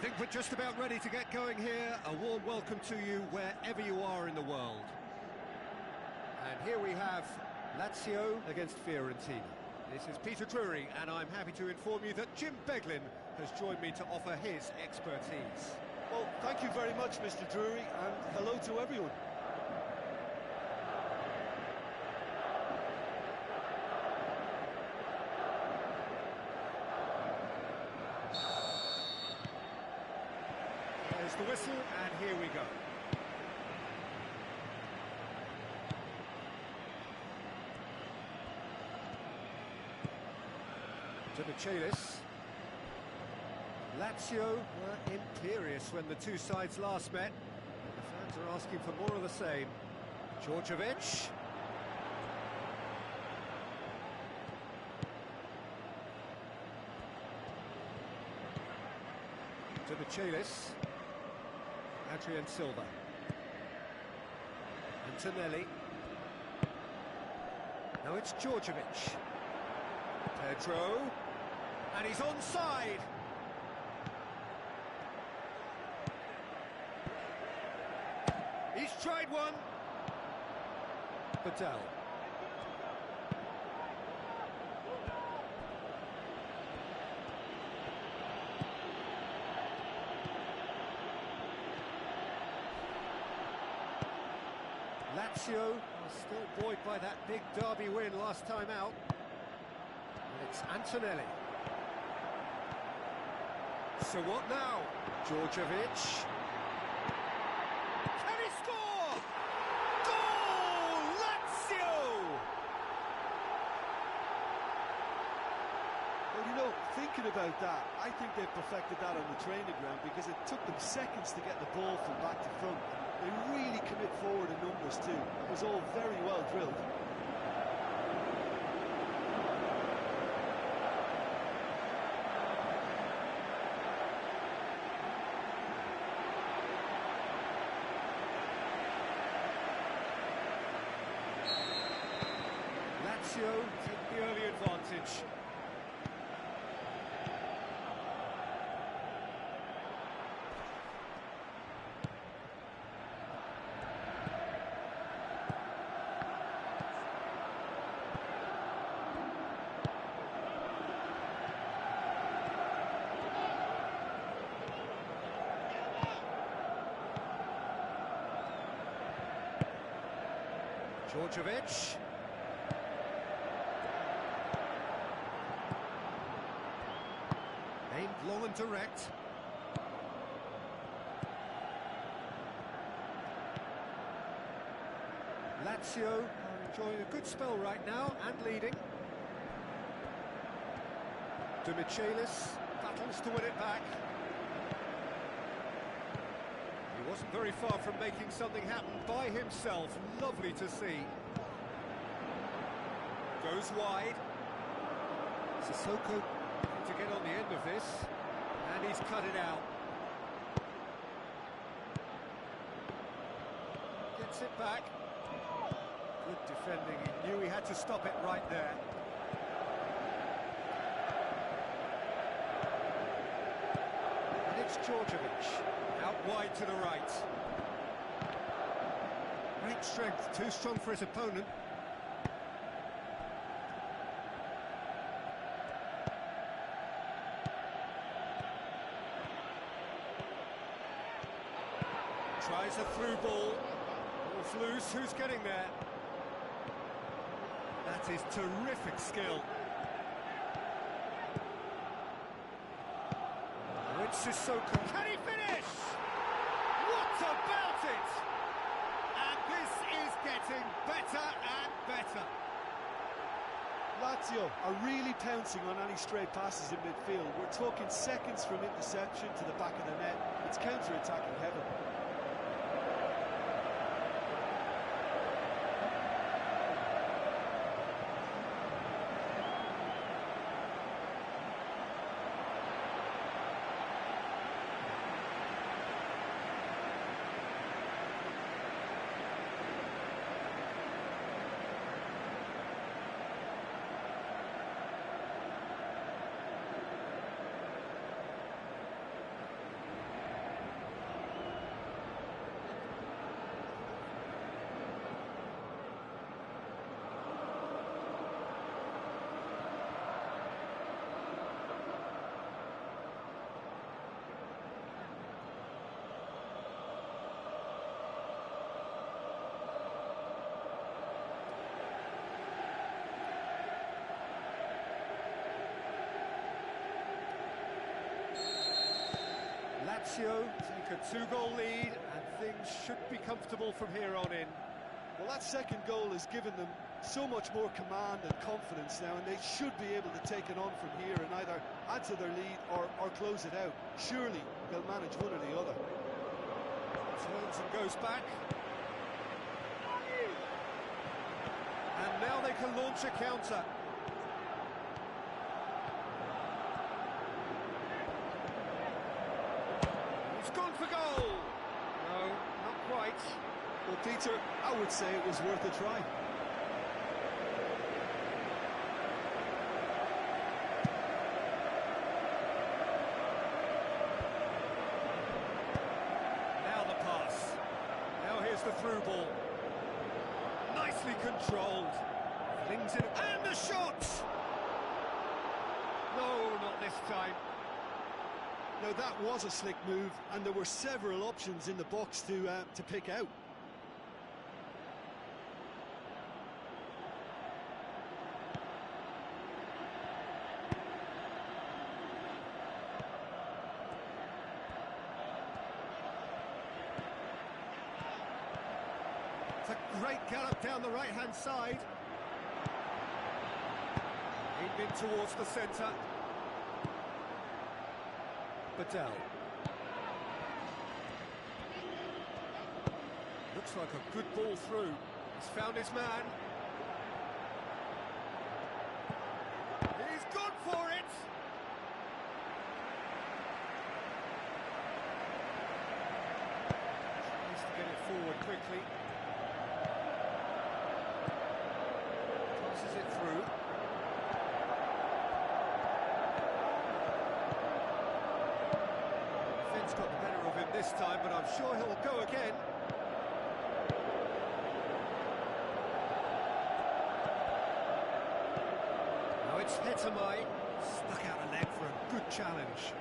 think we're just about ready to get going here. A warm welcome to you wherever you are in the world. And here we have Lazio against Fiorentina. This is Peter Drury, and I'm happy to inform you that Jim Beglin has joined me to offer his expertise. Well, thank you very much, Mr. Drury, and hello to everyone. There's the whistle, and here we go. Donetsk. Lazio were imperious when the two sides last met. The fans are asking for more of the same. Djordjevic. Donetsk. Adrian Silva. Antonelli. Now it's Djordjevic. Pedro. And he's onside. He's tried one. Patel. Lazio are still buoyed by that big derby win last time out. And it's Antonelli. So what now? Djordjevic. Can he score? Goal! Lazio! Well, you know, thinking about that, I think they've perfected that on the training ground because it took them seconds to get the ball from back to front. They really commit forward in numbers too. It was all very well drilled. Lazio take the early advantage. Djordjevic. Aimed long and direct. Lazio are enjoying a good spell right now and leading. Donetsk battles to win it back. He wasn't very far from making something happen by himself. Lovely to see. Goes wide. Sissoko to get on the end of this, and he's cut it out. Gets it back. Good defending. He knew he had to stop it right there. And it's Djordjevic. Out wide to the right. Great strength, too strong for his opponent. Tries a through ball. Ball's loose, who's getting there? That is terrific skill. It's Sissoko. Can he finish? What about it? And this is getting better and better. Lazio are really pouncing on any stray passes in midfield. We're talking seconds from interception to the back of the net. It's counter-attacking heaven. Lazio take a 2-goal lead, and things should be comfortable from here on in. Well, that second goal has given them so much more command and confidence now, and they should be able to take it on from here and either add to their lead or close it out. Surely they'll manage one or the other. Turns and goes back. And now they can launch a counter. He's gone for goal! No, not quite. Well, Peter, I would say it was worth a try. Now the pass. Now here's the through ball. Nicely controlled. Flings it, and the shot! No, not this time. Now that was a slick move, and there were several options in the box to pick out. It's a great gallop down the right-hand side. Aimed in towards the centre. Badel. Looks like a good ball through. He's found his man. He's gone for it! Tries to get it forward quickly. Passes it through. Got the better of him this time, but I'm sure he'll go again. Now it's Hetamai, stuck out a leg for a good challenge.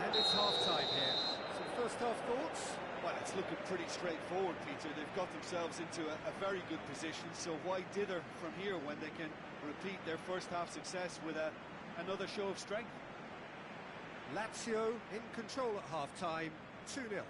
And it's half-time here. Some first-half thoughts? Well, it's looking pretty straightforward, Peter. They've got themselves into a very good position, so why dither from here when they can repeat their first-half success with another show of strength? Lazio in control at half-time, 2-0.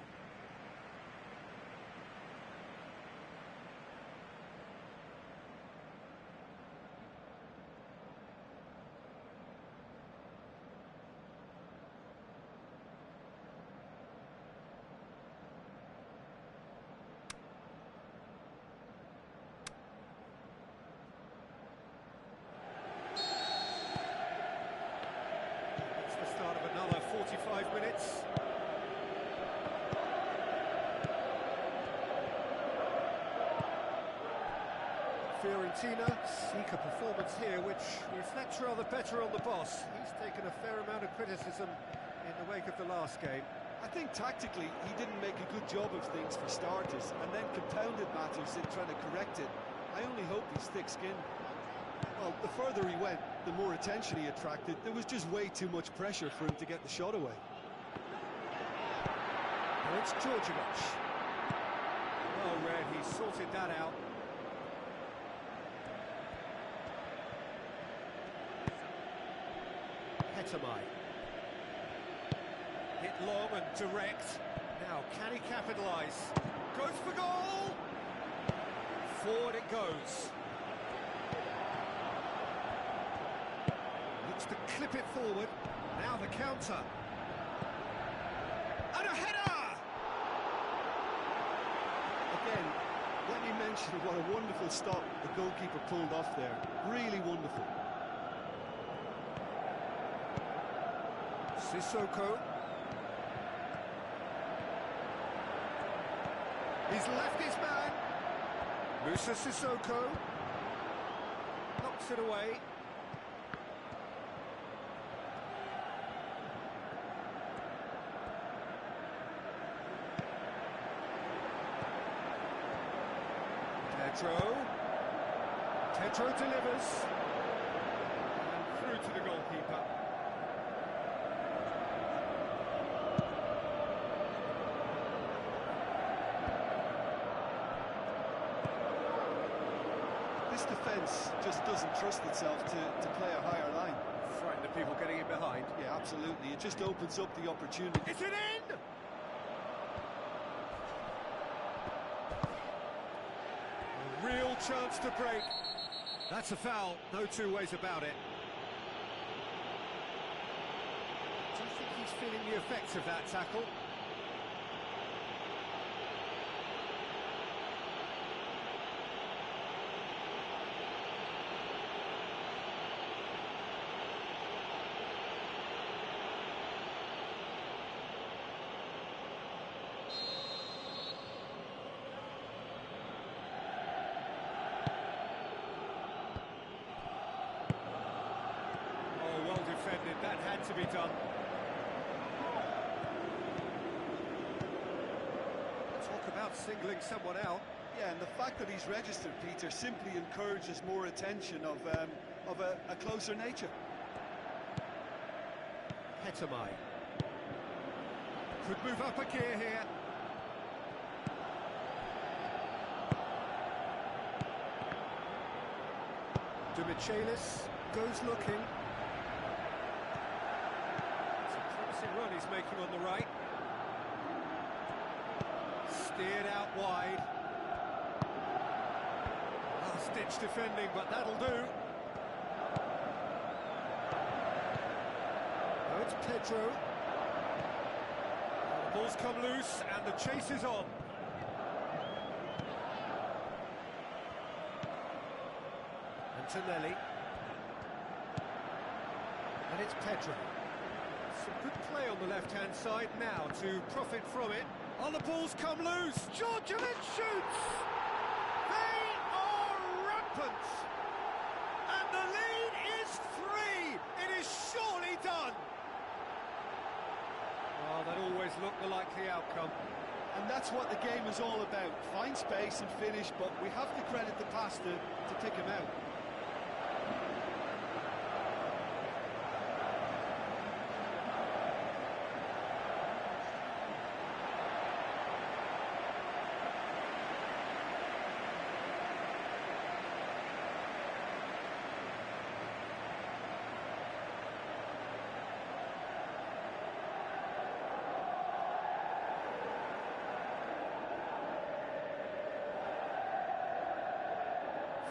It's the start of another 45 minutes. Fiorentina seek a performance here which reflects rather better on the boss. He's taken a fair amount of criticism in the wake of the last game. I think tactically he didn't make a good job of things for starters, and then compounded matters in trying to correct it. I only hope he's thick-skinned. Well, the further he went, the more attention he attracted. There was just way too much pressure for him to get the shot away. Now it's Djordjevic. Well read, he sorted that out. Hetamai. Hit long and direct. Now, can he capitalise? Goes for goal! Forward it goes. Looks to clip it forward. Now the counter. And a header! Again, let me mention what a wonderful stop the goalkeeper pulled off there. Really wonderful. Sissoko. He's left his man. Musa Sissoko. Knocks it away. Pedro delivers. And through to the goalkeeper. This defence just doesn't trust itself to play a higher line. frightened of people getting in behind. Yeah, absolutely. It just opens up the opportunity. Is it in? A real chance to break. That's a foul, no two ways about it. Do you think he's feeling the effects of that tackle? Well defended, that had to be done. Talk about singling someone out. Yeah, and the fact that he's registered, Peter, simply encourages more attention of a closer nature. Hetamai. Could move up a gear here. Demichelis goes looking. It's a promising run he's making on the right. Steered out wide. Last-ditch defending, but that'll do. Oh, it's Pedro. The ball's come loose, and the chase is on. Antonelli. And it's Pedro. Some good play on the left-hand side now to profit from it. Oh, the ball's come loose. Djordjevic shoots. They are rampant. And the lead is 3. It is surely done. Oh, that always looked the likely outcome. And that's what the game is all about. Find space and finish, but we have to credit the pass to pick him out.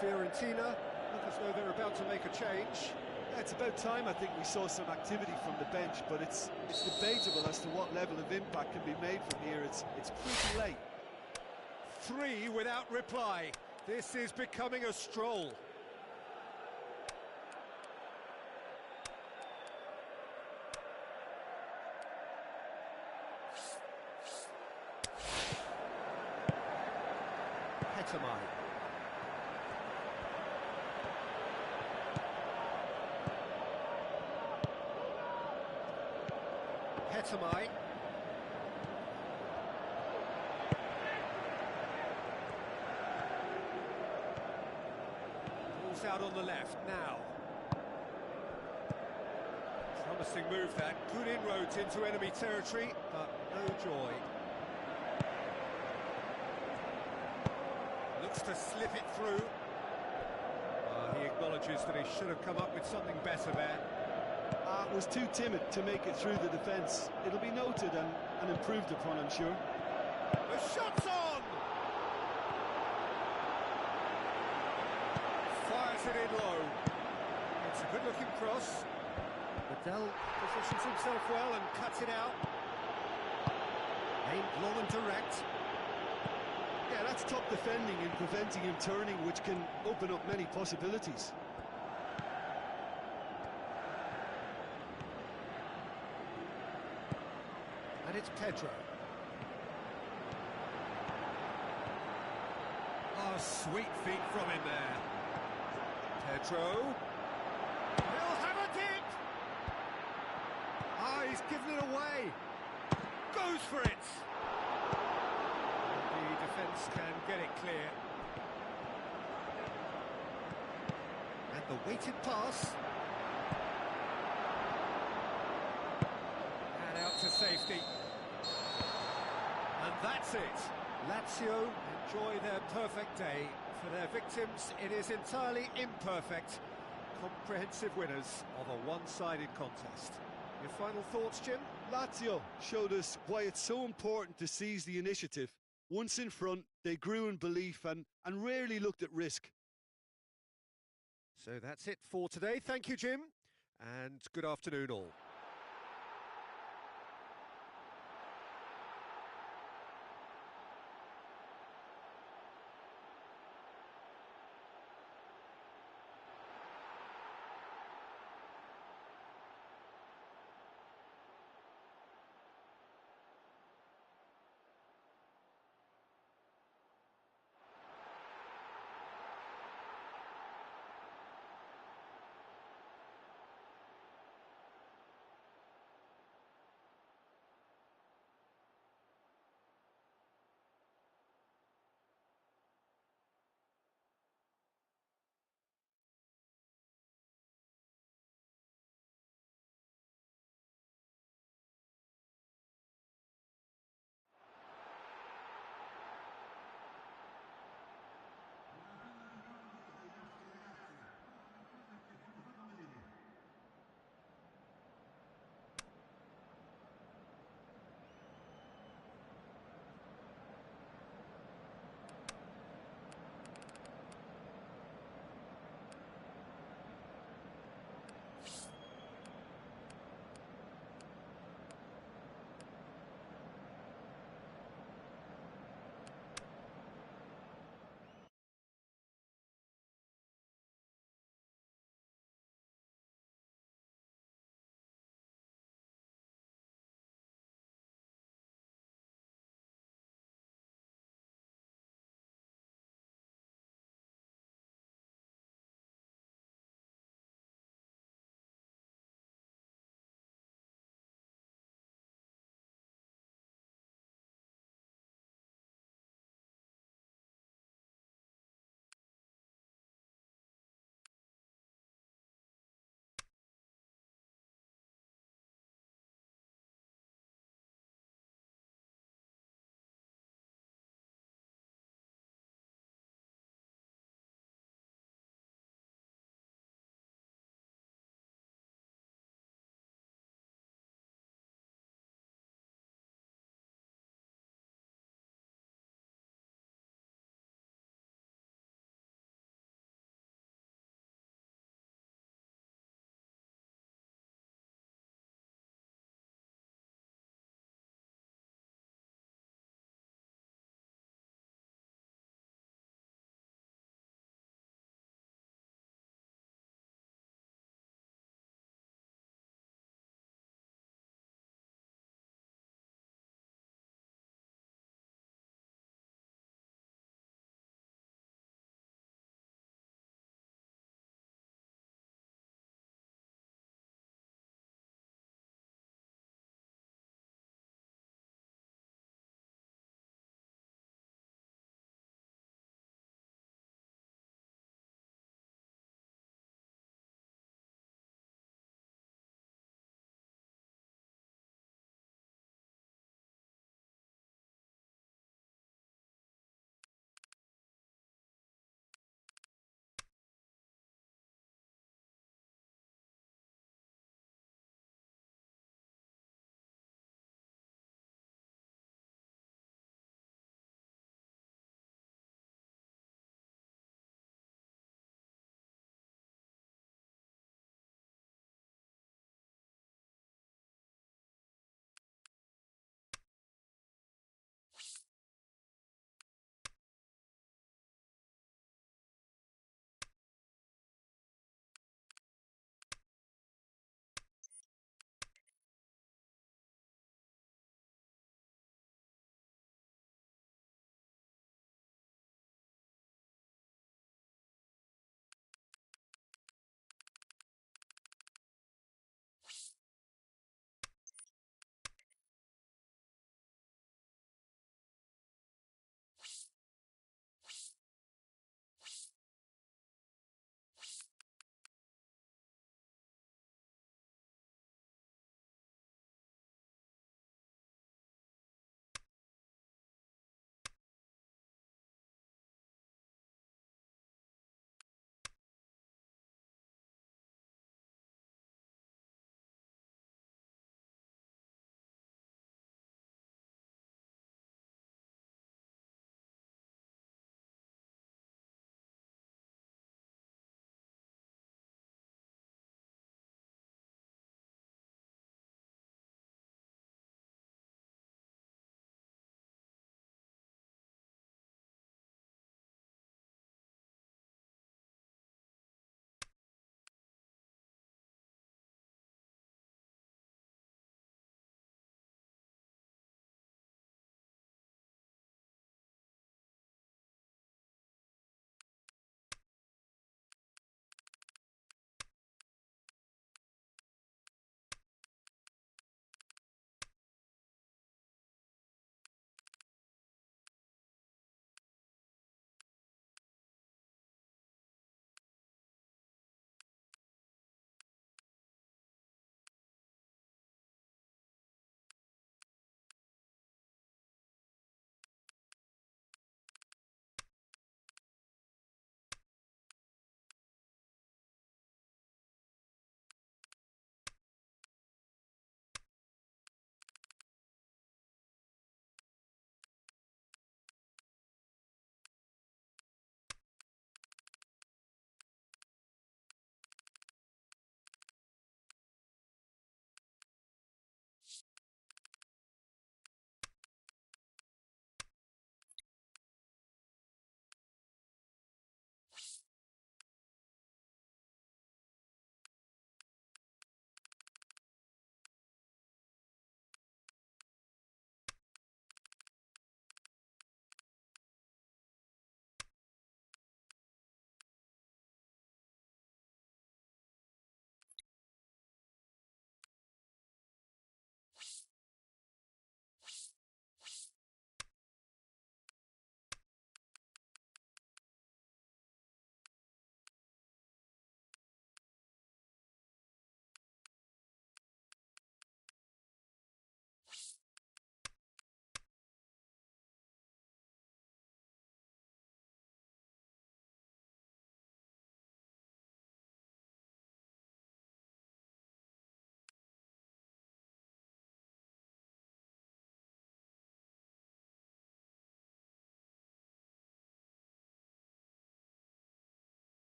Fiorentina look as though they're about to make a change. Yeah, it's about time, I think, we saw some activity from the bench, but it's debatable as to what level of impact can be made from here. It's pretty late. 3 without reply. This is becoming a stroll. Hetamai. Hetamai. Ball's out on the left now. Promising move that. Good inroads into enemy territory, but no joy. Looks to slip it through. He acknowledges that he should have come up with something better there. Was too timid to make it through the defence. It'll be noted and improved upon, I'm sure. The shot's on! Fires it in low. It's a good-looking cross. Liddell positions himself well and cuts it out. Aimed long and direct. Yeah, that's top defending and preventing him turning, which can open up many possibilities. And it's Pedro. Oh, sweet feet from him there. Pedro. He'll have a dig! Ah, he's given it away. Goes for it! The defence can get it clear. And the weighted pass. And out to safety. And that's it. Lazio enjoy their perfect day. For their victims, it is entirely imperfect. comprehensive winners of a one-sided contest. Your final thoughts, Jim? Lazio showed us why it's so important to seize the initiative. Once in front, they grew in belief and rarely looked at risk. So that's it for today. Thank you, Jim, and good afternoon all.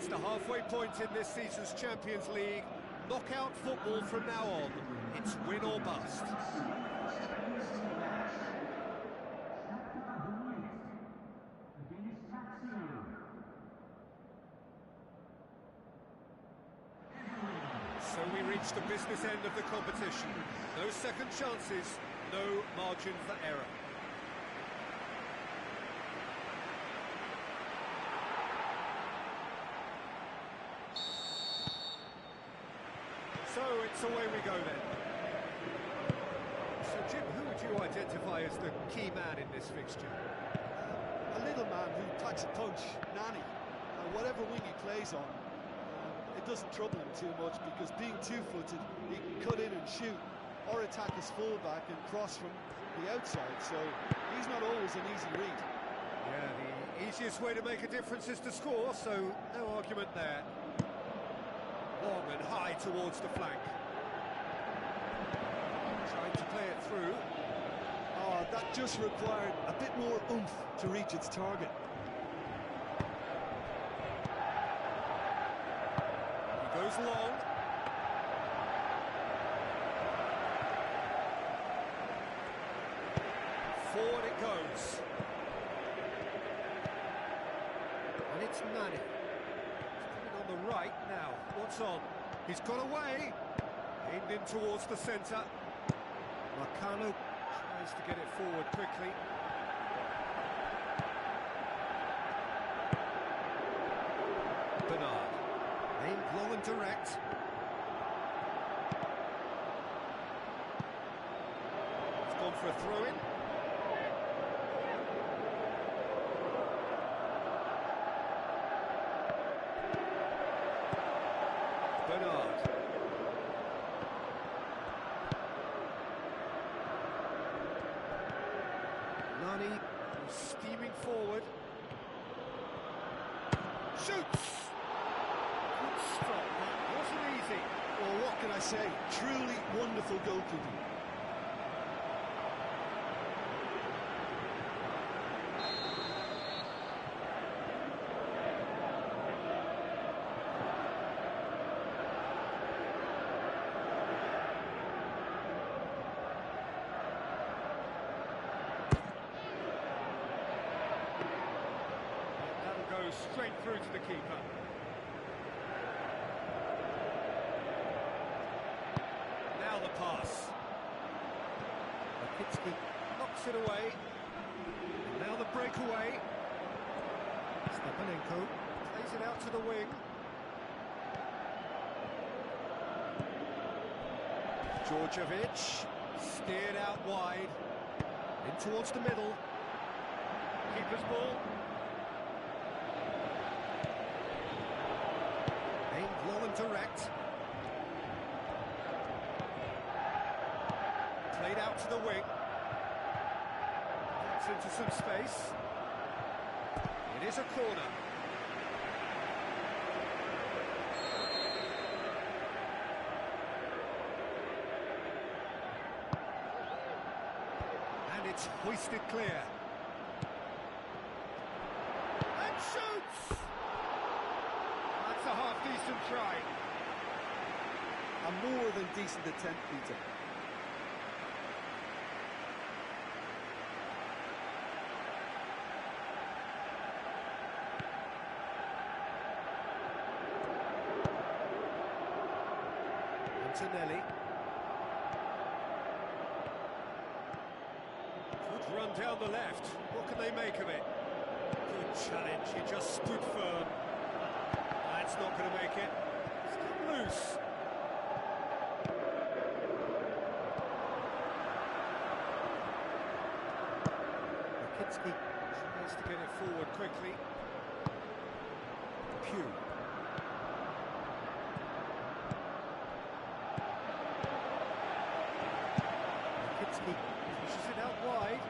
It's the halfway point in this season's Champions League. Knockout football from now on. It's win or bust. So we reach the business end of the competition. No second chances, no margin for error. So it's away we go then. So Jim, who would you identify as the key man in this fixture? A little man who packs a punch, Nani. Whatever wing he plays on, it doesn't trouble him too much because being two-footed, he can cut in and shoot or attack his fullback and cross from the outside, so he's not always an easy read. Yeah, the easiest way to make a difference is to score, so no argument there. Long and high towards the flank. Trying to play it through. Oh, that just required a bit more oomph to reach its target. He goes long. Forward it goes. And it's Nani. On the right now, what's on? He's got away, aimed in towards the centre. Marcano tries to get it forward quickly. Bernard, aimed low and direct. He's gone for a throw-in. Bernard. Nani steaming forward. Shoots! Good stop, that wasn't easy. Well, what can I say? Truly wonderful goalkeeping. Straight through to the keeper. Now the pass. Rakitsky knocks it away. Now the breakaway. Stepanenko plays it out to the wing. Djordjevic steered out wide. In towards the middle. Keeper's ball. Low and direct. Played out to the wing. Gets into some space. It is a corner. And it's hoisted clear. And shoots! That's a half-decent try. A more than decent attempt, Peter. Antonelli. Good run down the left. What can they make of it? Good challenge. He just stood firm. That's not going to make it. It's come loose. Rakitsky tries to get it forward quickly. Pugh. Rakitsky pushes it out wide.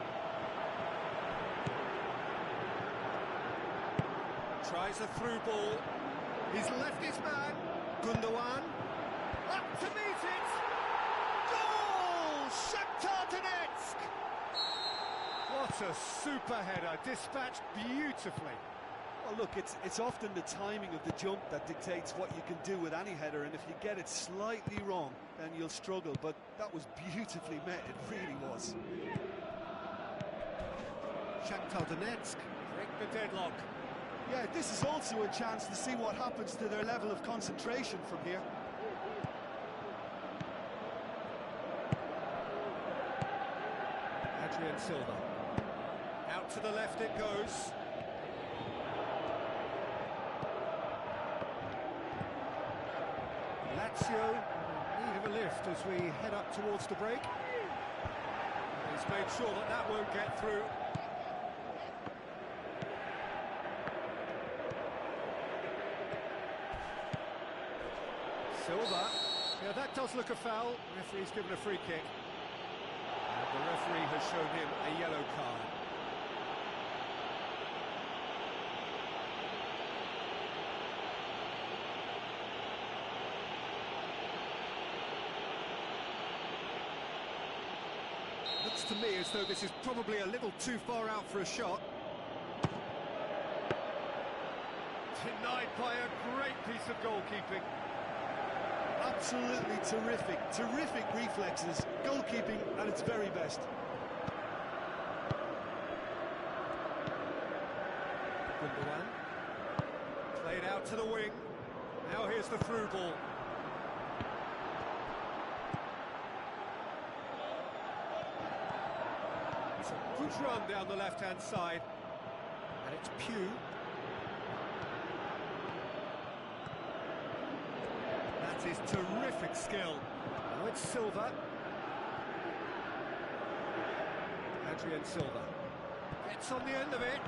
Tries a through ball. He's left his man. Gundogan. Up to meet it. Goal! Shakhtar Donetsk! What a super header, dispatched beautifully. Well, look, it's often the timing of the jump that dictates what you can do with any header, and if you get it slightly wrong, then you'll struggle. But that was beautifully met, it really was. Shakhtar Donetsk break the deadlock. Yeah, this is also a chance to see what happens to their level of concentration from here. Adrian Silva. Out to the left it goes. Lazio in need of a lift as we head up towards the break. He's made sure that that won't get through. Silva. Yeah, that does look a foul. The referee's given a free kick. And the referee has shown him a yellow card. Looks to me as though this is probably a little too far out for a shot. Denied by a great piece of goalkeeping. Absolutely terrific reflexes, goalkeeping at its very best. Gundogan. Played out to the wing. Now here's the through ball. It's a good run down the left-hand side. And it's Pugh. That is terrific skill. Now it's Silva. Adrian Silva. Gets on the end of it.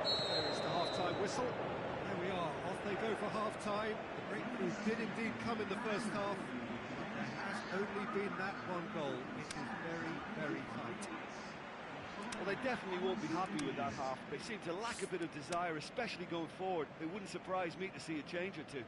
There is the half-time whistle. There we are. Off they go for half-time. The breakthrough did indeed come in the first half. There has only been that one goal. It is very, very tight. Well, they definitely won't be happy with that half. They seem to lack a bit of desire, especially going forward. It wouldn't surprise me to see a change or two.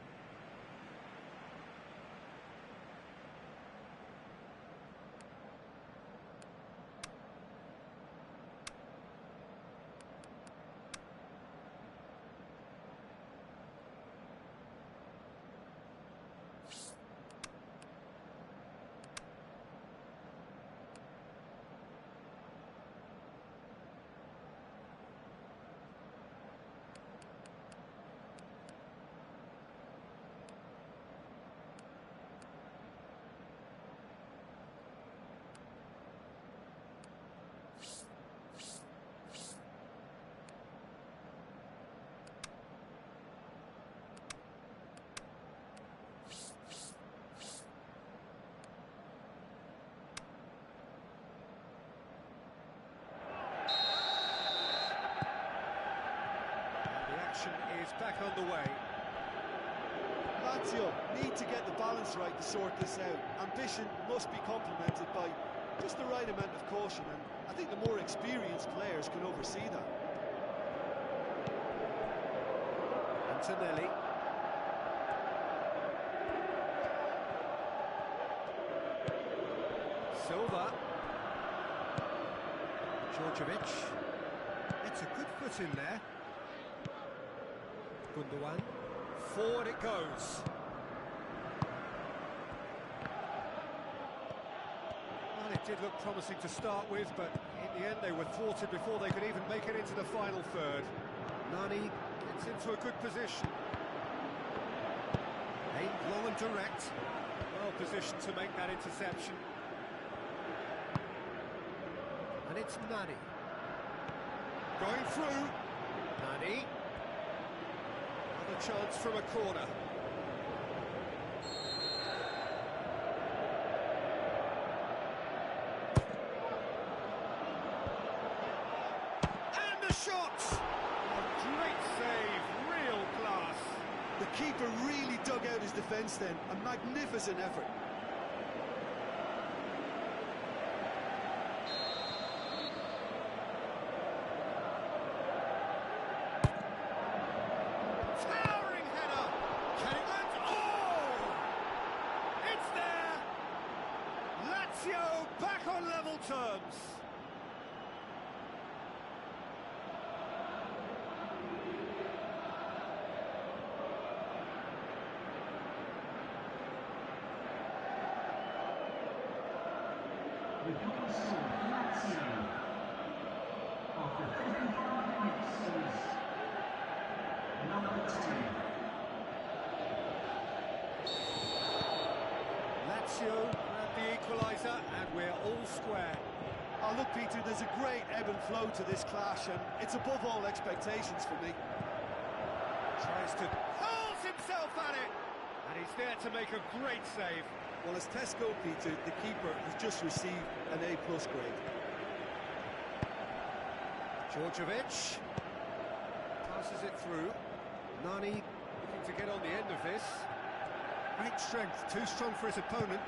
Is back on the way. Lazio need to get the balance right to sort this out. Ambition must be complemented by just the right amount of caution, and I think the more experienced players can oversee that. Antonelli. Silva. Djordjevic. It's a good foot in there. Gundogan. Forward it goes. Well, it did look promising to start with, but in the end they were thwarted before they could even make it into the final third. Nani gets into a good position. Aimed long and direct. Well positioned to make that interception. And it's Nani. Going through. Nani. Another chance from a corner. And the shot! A great save, real class. The keeper really dug out his defence then. A magnificent effort. Back on level terms. The goal scored for Lazio after 55 minutes is number 10. Lazio grab the equaliser, and we're all square. Oh, look, Peter, there's a great ebb and flow to this clash, and it's above all expectations for me. Tries to... hurls himself at it! And he's there to make a great save. Well, as Tesco, Peter, the keeper has just received an A+ grade. Djordjevic passes it through. Nani looking to get on the end of this. Great strength, too strong for his opponent.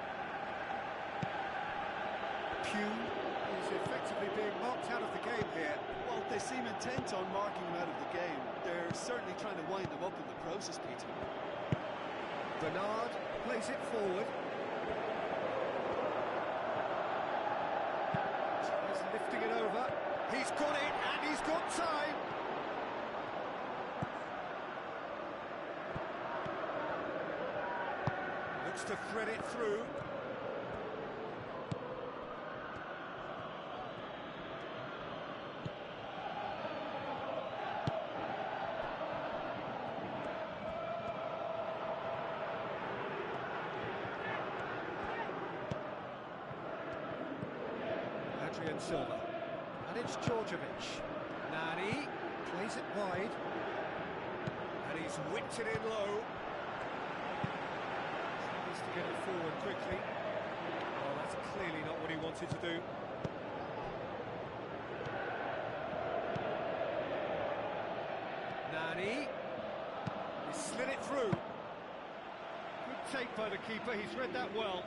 Pugh is effectively being marked out of the game here. Well, they seem intent on marking him out of the game. They're certainly trying to wind him up in the process, Peter. Bernard plays it forward. He's lifting it over. He's got it, and he's got time. Looks to thread it through. Silva, and it's Djordjevic. Nani plays it wide, and he's whipped it in low. Tries to get it forward quickly. Well, that's clearly not what he wanted to do. Nani, he slid it through. Good take by the keeper, he's read that well.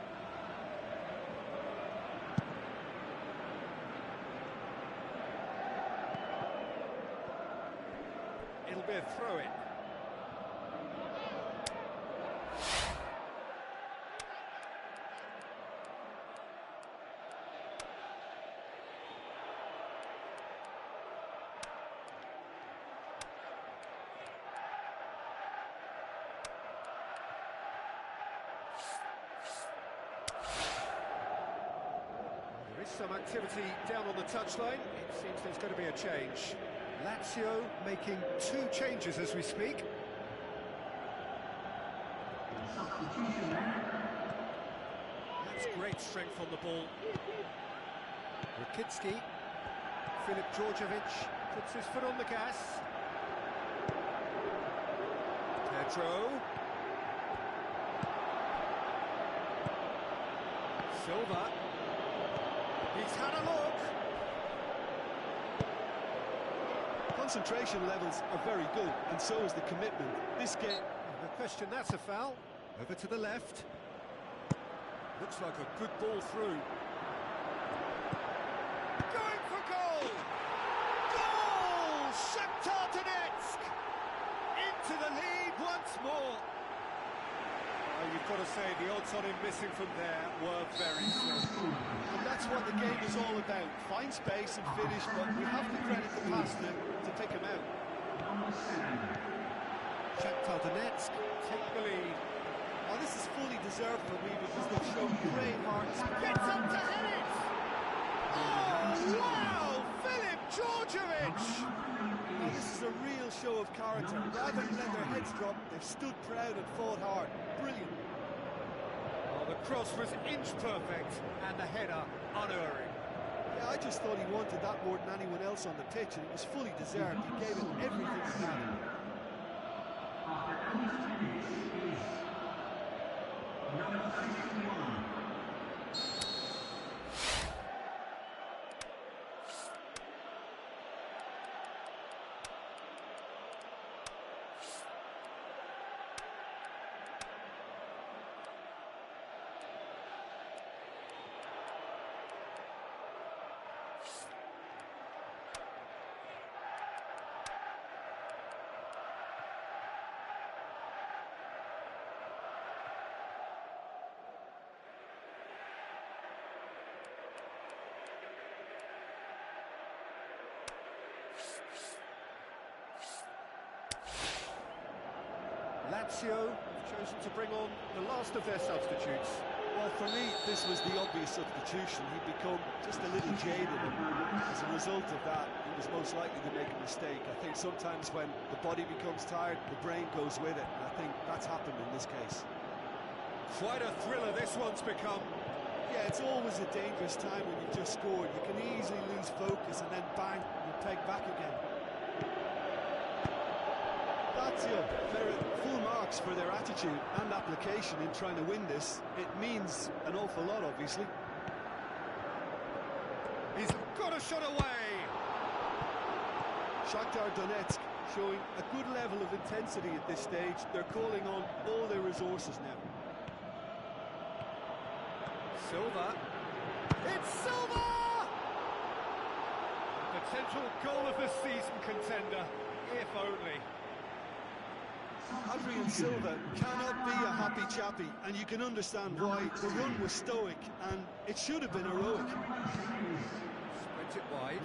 It'll be a throw-in. There is some activity down on the touchline. It seems there's going to be a change. Lazio making 2 changes as we speak. Substitution there. That's great strength on the ball. Rakitsky, Filip Djordjevic puts his foot on the gas. Pedro. Silva. He's had a look. Concentration levels are very good, and so is the commitment. This game... The question, that's a foul. Over to the left. Looks like a good ball through. Going for goal! Goal! Shakhtar Donetsk! Into the lead once more. You've got to say, the odds on him missing from there were very slim. And that's what the game is all about. Find space and finish, but we have to credit the passer to pick him out. Number 7. Shakhtar Donetsk take the lead. Oh, this is fully deserved for me because they've shown great heart. Gets up to head it! Oh, wow! Filip Djordjevic! Oh, this is a real show of character. Rather than let their heads drop, they've stood proud and fought hard. Brilliant. Oh, the cross was inch perfect, and the header unerring. Yeah, I just thought he wanted that more than anyone else on the pitch, and it was fully deserved. He gave it everything he had. After 80 minutes is number 51. Lazio have chosen to bring on the last of their substitutes. Well, for me, this was the obvious substitution. He'd become just a little jaded, and as a result of that, he was most likely to make a mistake. I think sometimes when the body becomes tired, the brain goes with it, and I think that's happened in this case. Quite a thriller this one's become. Yeah, it's always a dangerous time when you've just scored. You can easily lose focus, and then bang, you're pegged back again. Lazio, they're at full marks for their attitude and application in trying to win this. It means an awful lot, obviously. He's got a shot away. Shakhtar Donetsk showing a good level of intensity at this stage. They're calling on all their resources now. Silva. It's Silva! Potential goal of the season contender, if only. Adrian Silva cannot be a happy chappy, and you can understand why. The run was stoic, and it should have been heroic. Sprint it wide.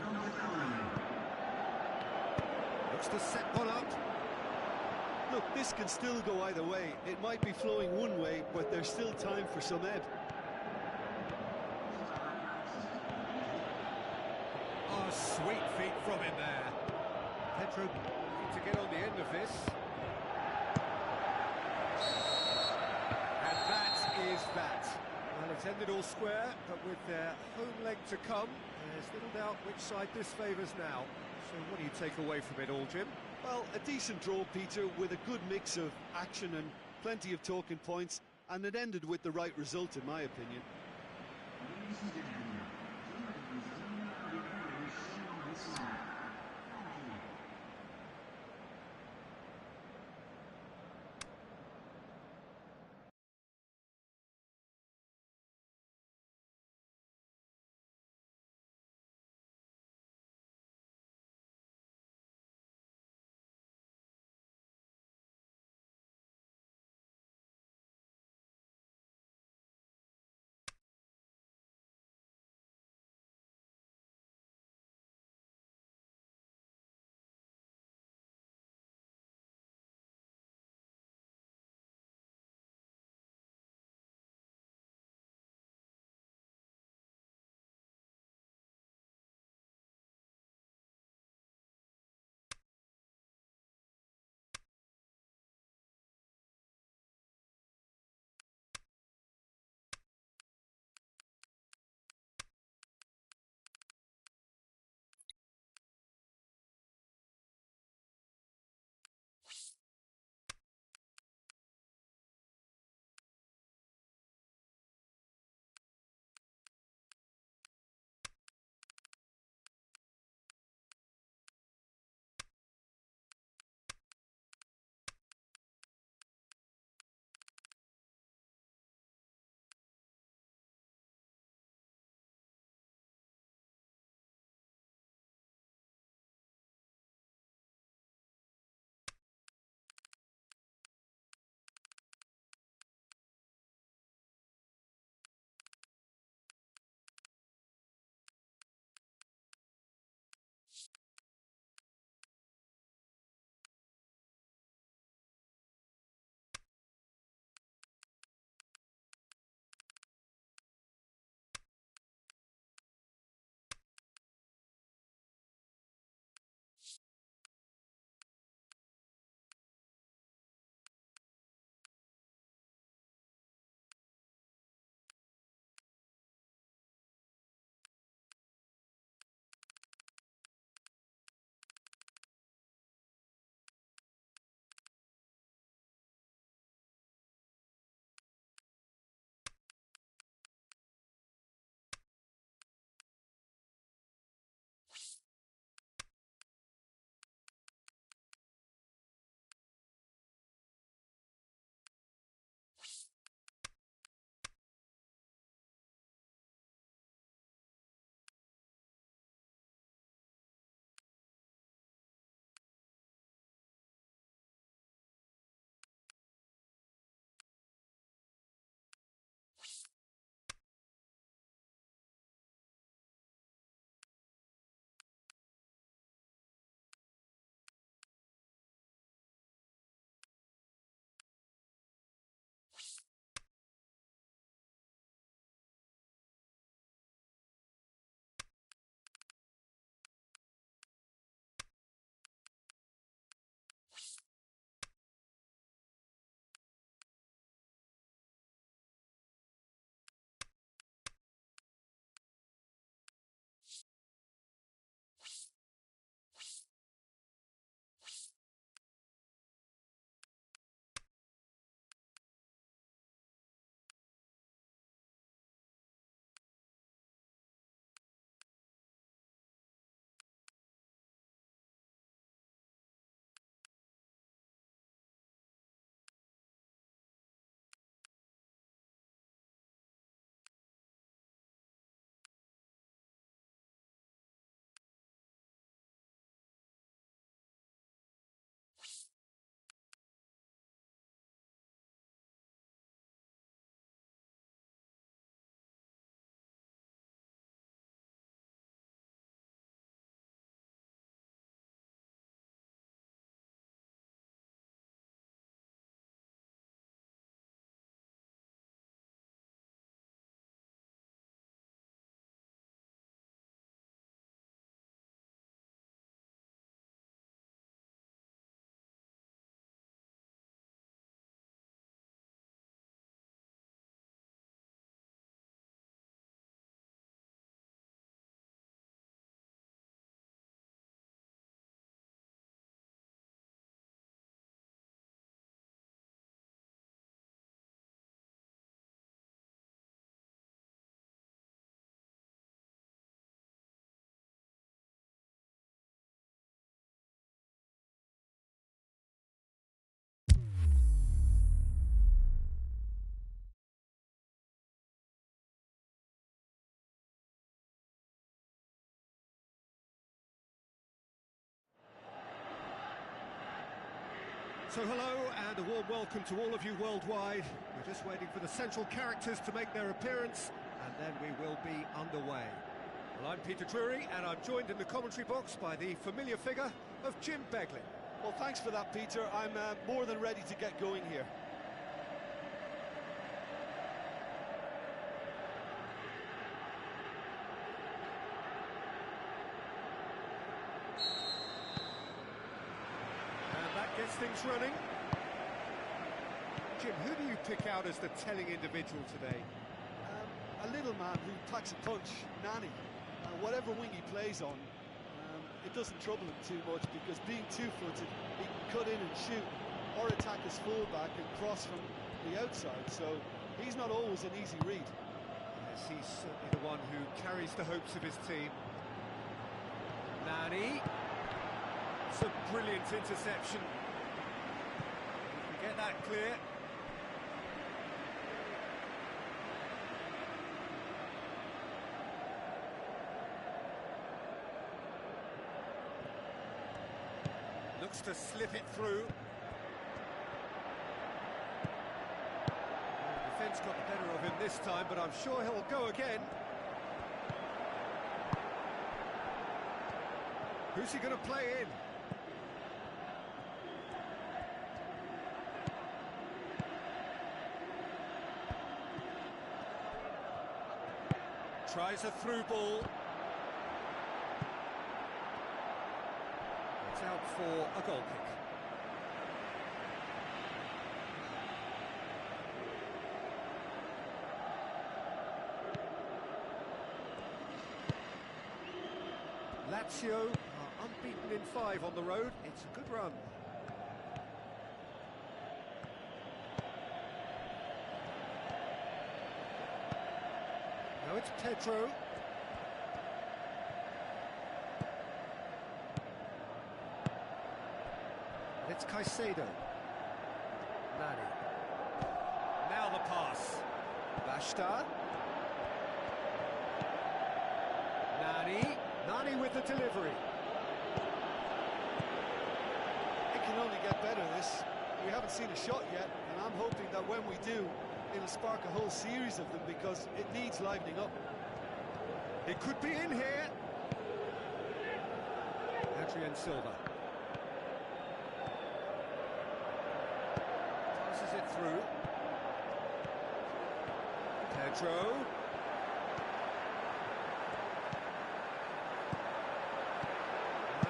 Looks to set one up. Look, this can still go either way. It might be flowing one way, but there's still time for some ebb. Oh, sweet feet from him there. Pedro looking to get on the end of this. Is that. Well, it's ended all square, but with their home leg to come, there's little doubt which side this favours now. So what do you take away from it all, Jim? Well, a decent draw, Peter, with a good mix of action and plenty of talking points, and it ended with the right result, in my opinion. So hello and a warm welcome to all of you worldwide. We're just waiting for the central characters to make their appearance and then we will be underway. Well, I'm Peter Drury and I'm joined in the commentary box by the familiar figure of Jim Beglin. Well, thanks for that, Peter. I'm more than ready to get going here. Gets things running. Jim, who do you pick out as the telling individual today? A little man who packs a punch, Nani. Whatever wing he plays on, it doesn't trouble him too much because being two-footed, he can cut in and shoot or attack his fullback and cross from the outside, so he's not always an easy read. Yes, he's certainly the one who carries the hopes of his team. Nani. It's a brilliant interception. Get that clear. Looks to slip it through. Well, the defence got the better of him this time, but I'm sure he'll go again. Who's he going to play in? Tries a through ball. It's out for a goal kick. Lazio are unbeaten in 5 on the road. It's a good run. Now it's Pedro. It's Caicedo. Nani. Now the pass. Bashta. Nani with the delivery. It can only get better, this. We haven't seen a shot yet, and I'm hoping that when we do, it'll spark a whole series of them because it needs livening up. It could be in here. Adrian Silva. Passes it through. Pedro.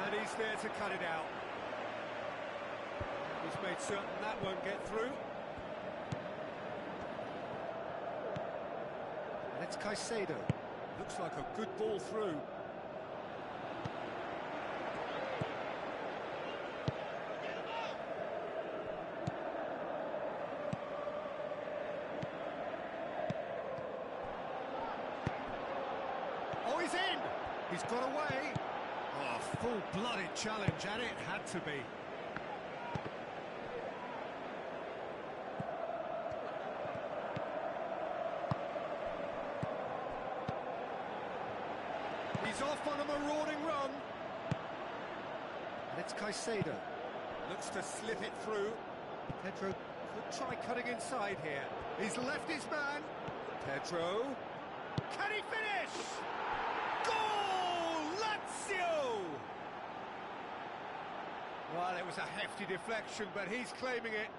And he's there to cut it out. He's made certain that won't get through. And it's Caicedo. Looks like a good ball through. Oh, he's in! He's got away. Oh, full-blooded challenge, and it had to be. He's off on a marauding run. And it's Caicedo. Looks to slip it through. Pedro could try cutting inside here. He's left his man. Pedro. Can he finish? Goal! Lazio! Well, it was a hefty deflection, but he's claiming it.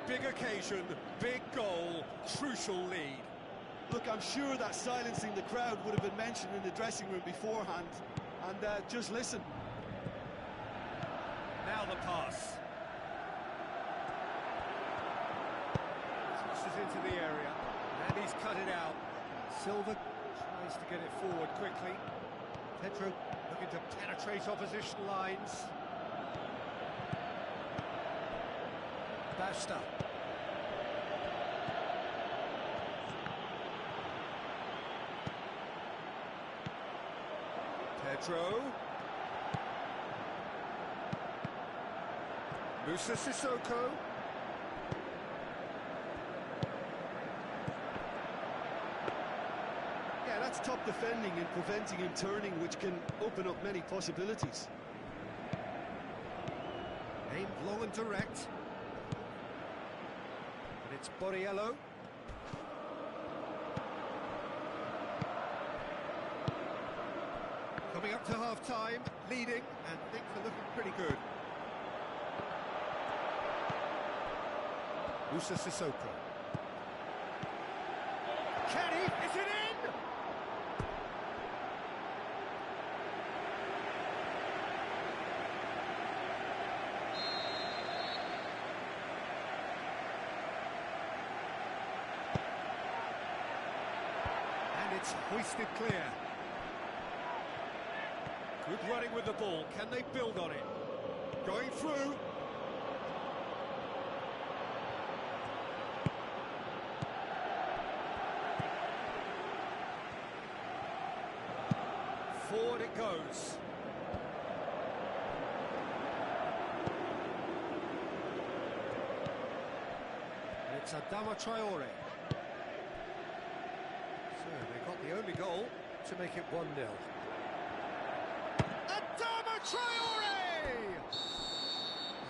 Big occasion, big goal, crucial lead. Look, I'm sure that silencing the crowd would have been mentioned in the dressing room beforehand. And just listen. Now the pass. Crosses into the area, and he's cut it out. Silva tries to get it forward quickly. Pedro looking to penetrate opposition lines. Basta. Pedro. Musa Sissoko. Yeah, that's top defending and preventing him turning, which can open up many possibilities. Aimed long and direct. And it's Borriello. Coming up to half-time, leading, and things are looking pretty good. Musa Sissoko. Kenny, is it in? And it's hoisted clear. Good running with the ball. Can they build on it? Going through. Forward it goes. And it's Adama Traore. So they got the only goal to make it 1-0. Adama Traore!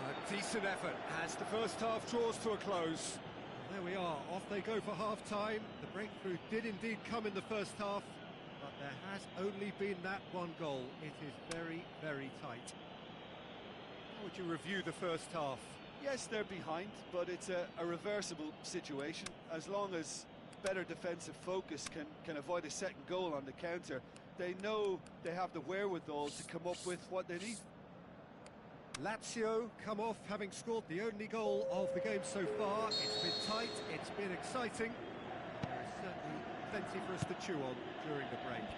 A decent effort as the first half draws to a close. There we are, off they go for half-time. The breakthrough did indeed come in the first half, but there has only been that one goal. It is very, very tight. How would you review the first half? Yes, they're behind, but it's a reversible situation. As long as better defensive focus can avoid a second goal on the counter, they know they have the wherewithal to come up with what they need. Lazio come off having scored the only goal of the game so far. It's been tight, it's been exciting. There is certainly plenty for us to chew on during the break.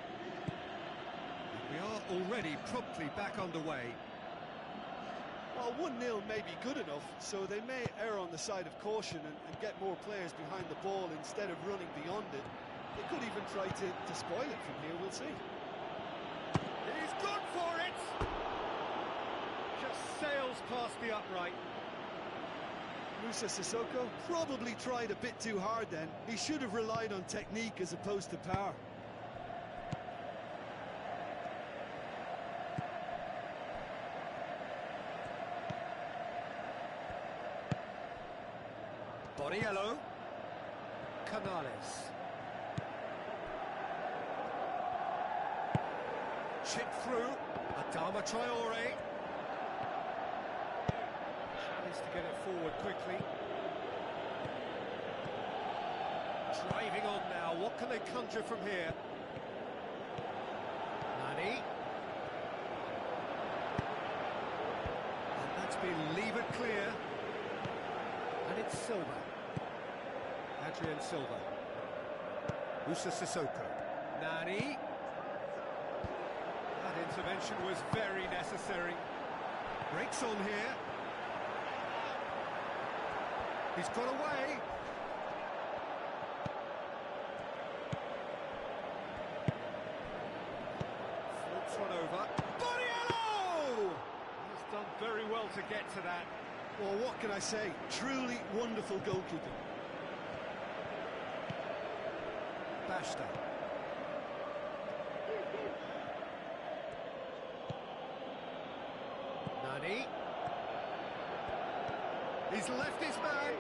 And we are already promptly back underway. Well, 1-0 may be good enough, so they may err on the side of caution and get more players behind the ball instead of running beyond it. They could even try to spoil it from here, we'll see. He's gone for it! Just sails past the upright. Musa Sissoko probably tried a bit too hard then. He should have relied on technique as opposed to power. Borriello. Canales. Chip through. Adama Traore. Tries to get it forward quickly. Driving on now. What can they conjure from here? Nani. And that's been levered clear. And it's Silva. Adrian Silva. Musa Sissoko. Nani. That intervention was very necessary. Breaks on here. He's got away. Floats one over. Borriello! He's done very well to get to that. Well, what can I say? Truly wonderful goalkeeping. Basta. Nani. He's left his man.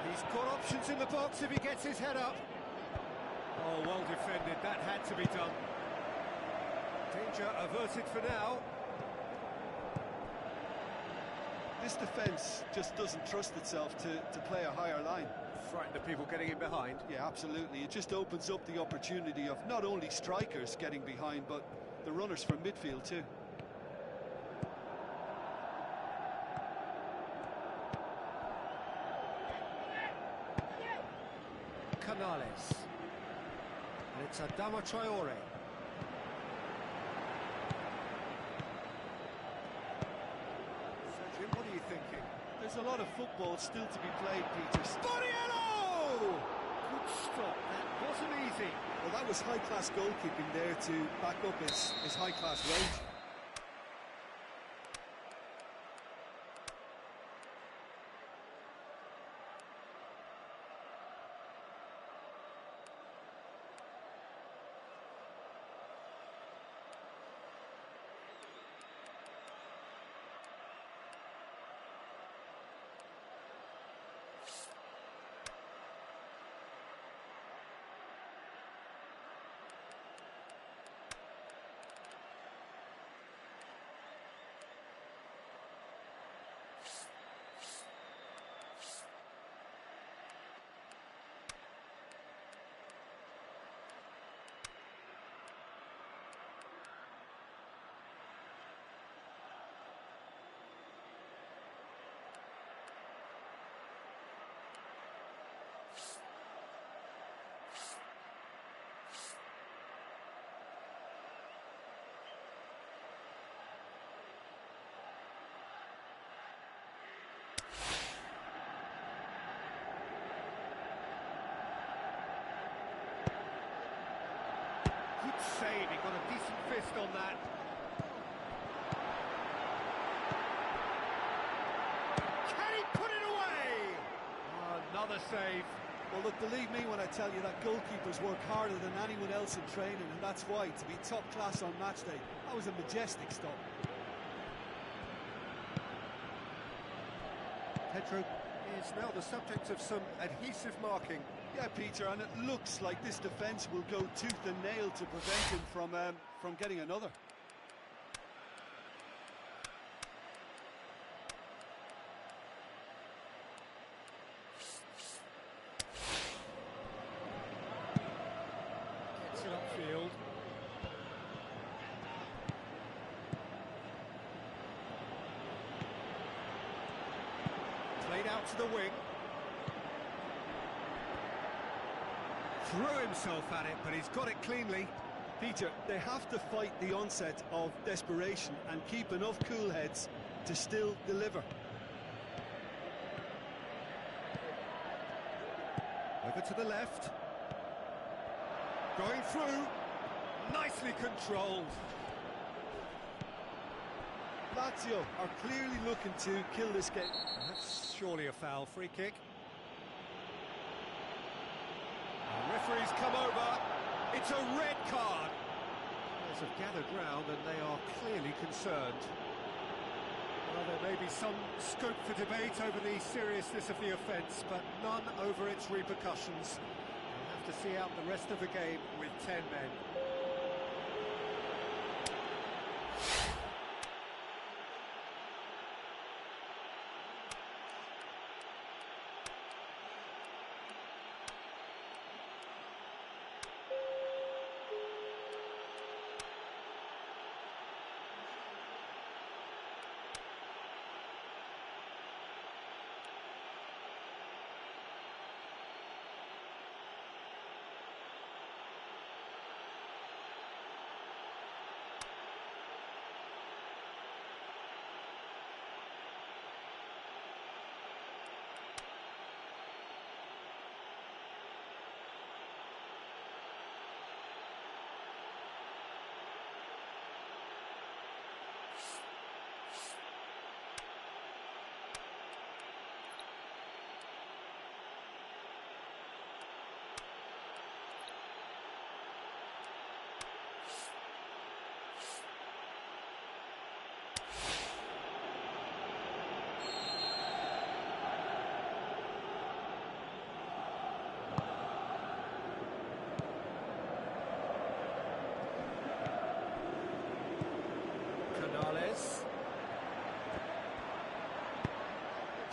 He's got options in the box if he gets his head up. Oh, well defended. That had to be done. Danger averted for now. This defence just doesn't trust itself to play a higher line. Frightened of people getting in behind. Yeah, absolutely. It just opens up the opportunity of not only strikers getting behind, but the runners from midfield too. Canales. And it's Adama Traore. So, Jim, what are you thinking? There's a lot of football still to be played, Peter. Sporiello! Good stop. That wasn't easy. Well, that was high-class goalkeeping there to back up his high-class range. Good save, he got a decent fist on that. Can he put it away? Oh, another save. Well, look, believe me when I tell you that goalkeepers work harder than anyone else in training, and that's why, to be top class on match day, that was a majestic stop. Pedro is now the subject of some adhesive marking. Yeah, Peter, and it looks like this defence will go tooth and nail to prevent him from getting another. Gets it upfield. Played out to the wing. Threw himself at it, but he's got it cleanly. Peter, they have to fight the onset of desperation and keep enough cool heads to still deliver. Over to the left. Going through. Nicely controlled. Lazio are clearly looking to kill this game. That's surely a foul. Free kick. The referee's come over. It's a red card. Players have gathered round and they are clearly concerned. Well, there may be some scope for debate over the seriousness of the offence, but none over its repercussions. We'll have to see out the rest of the game with 10 men.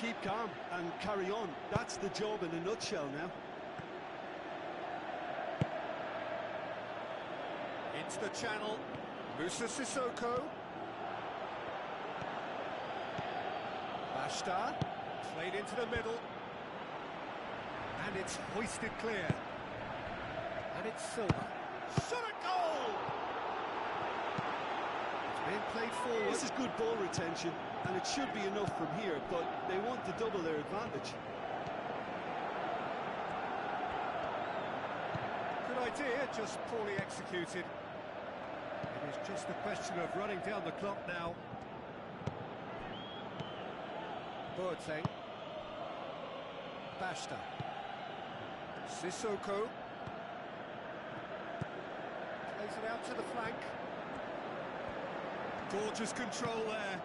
Keep calm and carry on. That's the job in a nutshell now. Into the channel, Musa Sissoko. Bashta, played into the middle. And it's hoisted clear. And it's Silva. Shot a goal! It's being played forward. This is good ball retention, and it should be enough from here, but they want to double their advantage. Good idea, just poorly executed. It is just a question of running down the clock now. Boateng. Bashta. Sissoko. Plays it out to the flank. Gorgeous control there.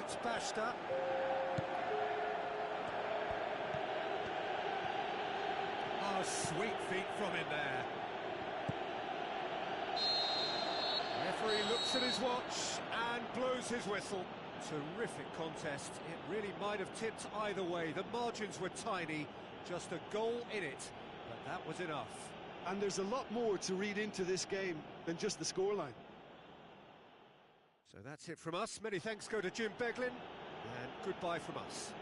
It's Bashta. Oh, sweet feet from him there. Referee looks at his watch and blows his whistle. Terrific contest. It really might have tipped either way. The margins were tiny, just a goal in it, but that was enough. And there's a lot more to read into this game than just the scoreline. So that's it from us. Many thanks go to Jim Beglin, and goodbye from us.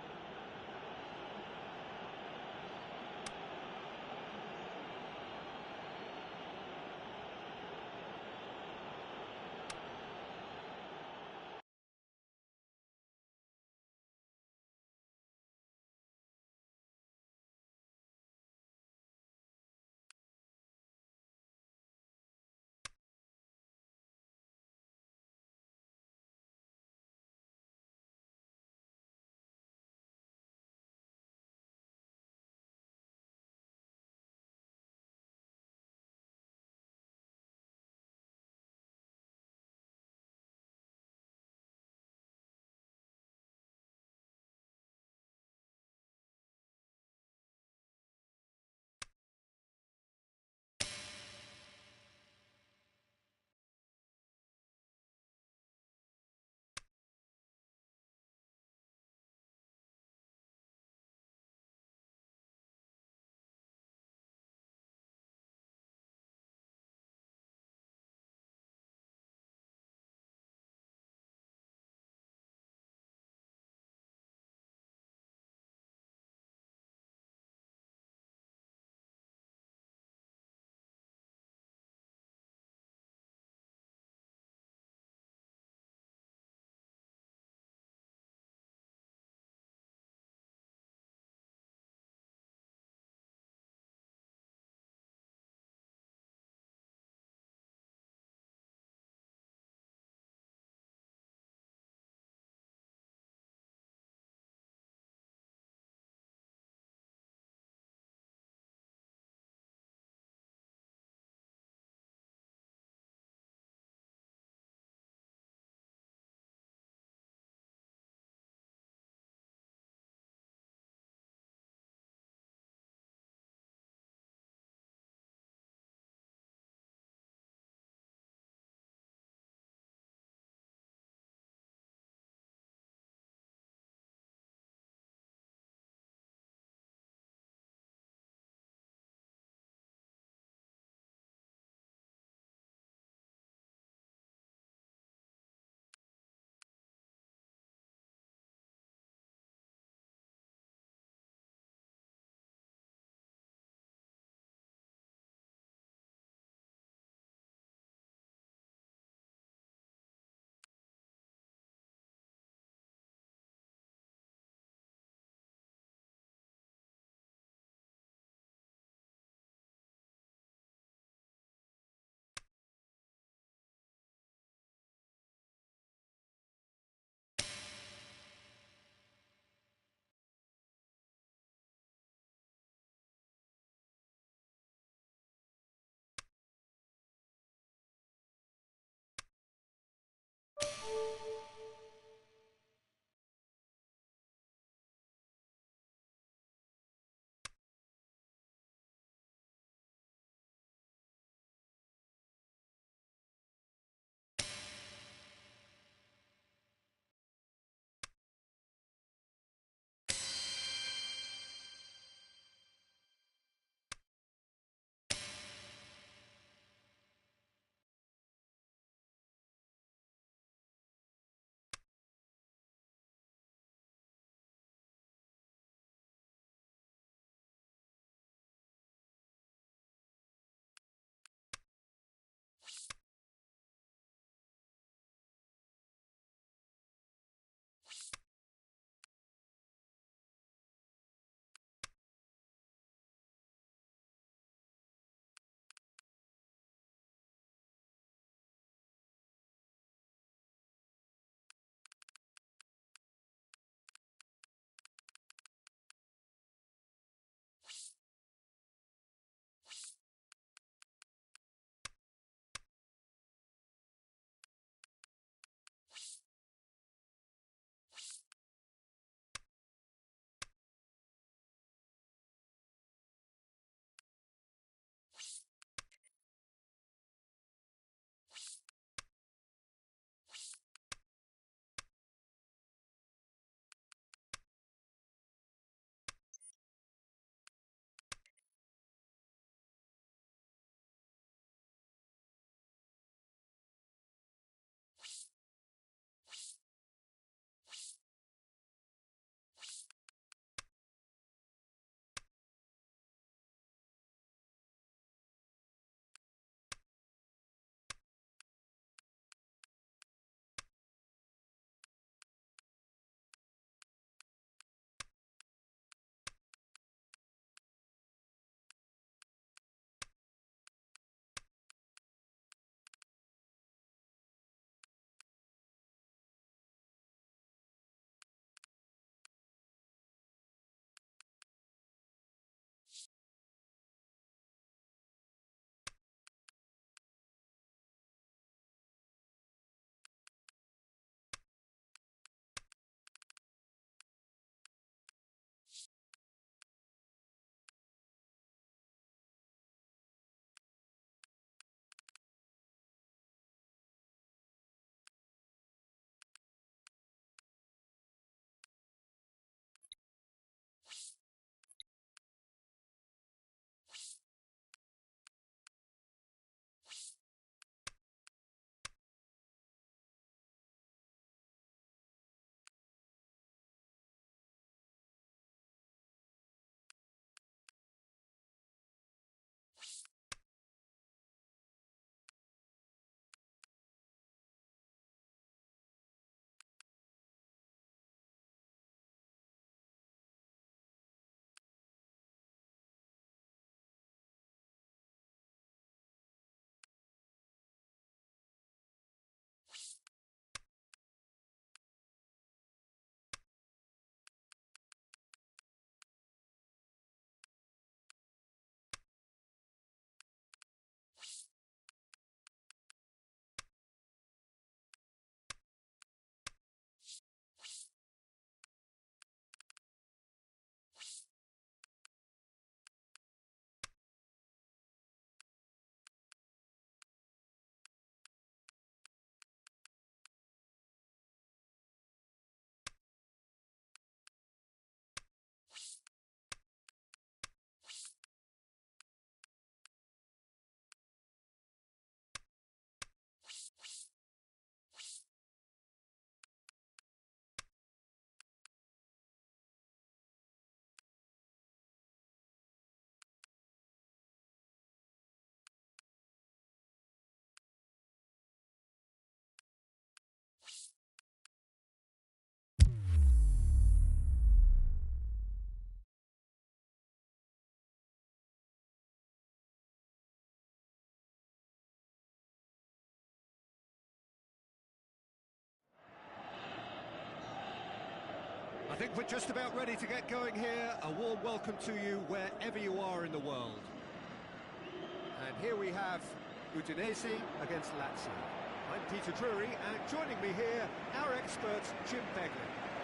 I think we're just about ready to get going here. A warm welcome to you wherever you are in the world. And here we have Udinese against Lazio. I'm Peter Drury, and joining me here, our expert, Jim Begley.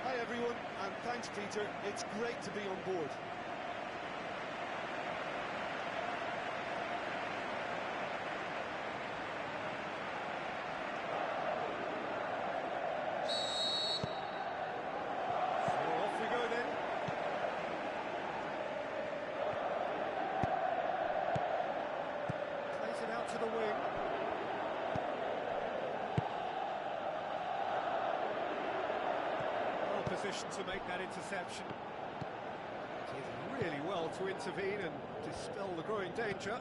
Hi everyone, and thanks Peter. It's great to be on board. So off we go then. Plays it out to the wing. Position to make that interception. Did really well to intervene and dispel the growing danger.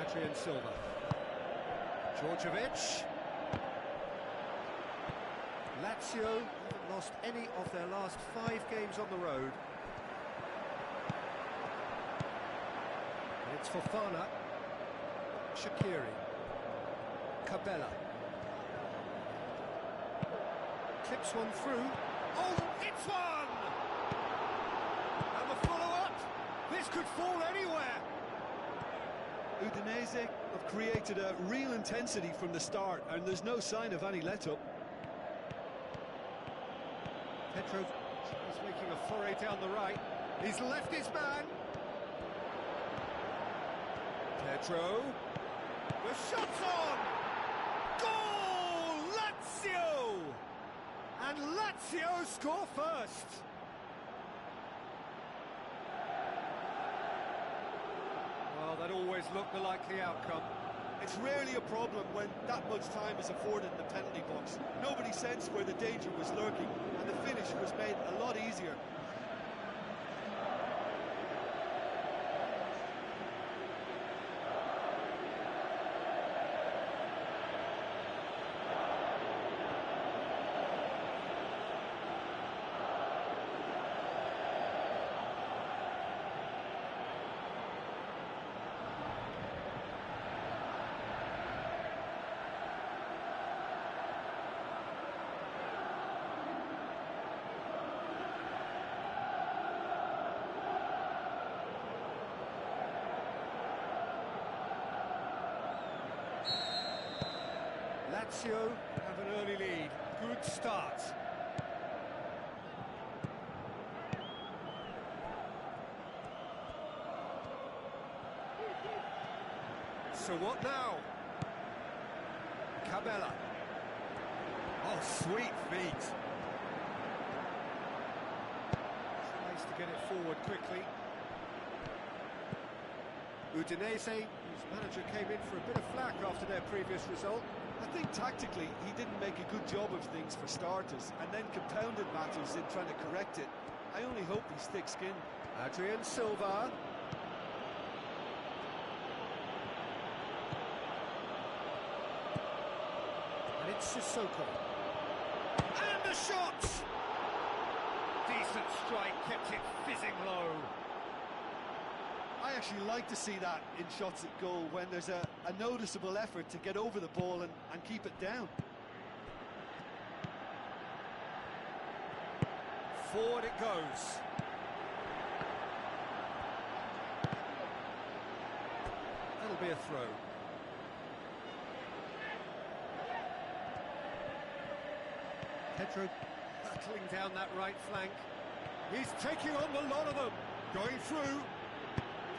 Adrian Silva. Djordjevic. Lazio haven't lost any of their last 5 games on the road. And it's Fofana. Shaqiri. Cabella. Clips one through. Oh, it's one! And the follow-up. This could fall anywhere. Udinese have created a real intensity from the start, and there's no sign of any let-up. Petrov is making a foray down the right. He's left his man. Pedro. The shot's on! Goal! Lazio! And Lazio score first! Well, that always looked the likely outcome. It's rarely a problem when that much time is afforded in the penalty box. Nobody sensed where the danger was lurking, and the finish was made a lot easier. Lazio have an early lead. Good start. So what now? Cabella. Oh, sweet feet. Tries to get it forward quickly. Udinese, whose manager came in for a bit of flack after their previous result. I think tactically he didn't make a good job of things for starters, and then compounded matters in trying to correct it. I only hope he's thick-skinned. Adrian Silva. And it's Sissoko. And the shot! Decent strike, kept it fizzing low. I actually like to see that in shots at goal, when there's a noticeable effort to get over the ball and keep it down. Forward it goes. That'll be a throw. Pedro battling down that right flank. He's taking on the lot of them. Going through.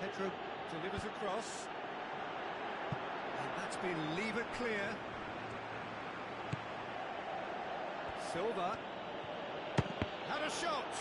Pedro delivers across. And that's been levered clear. Silva. Had a shot.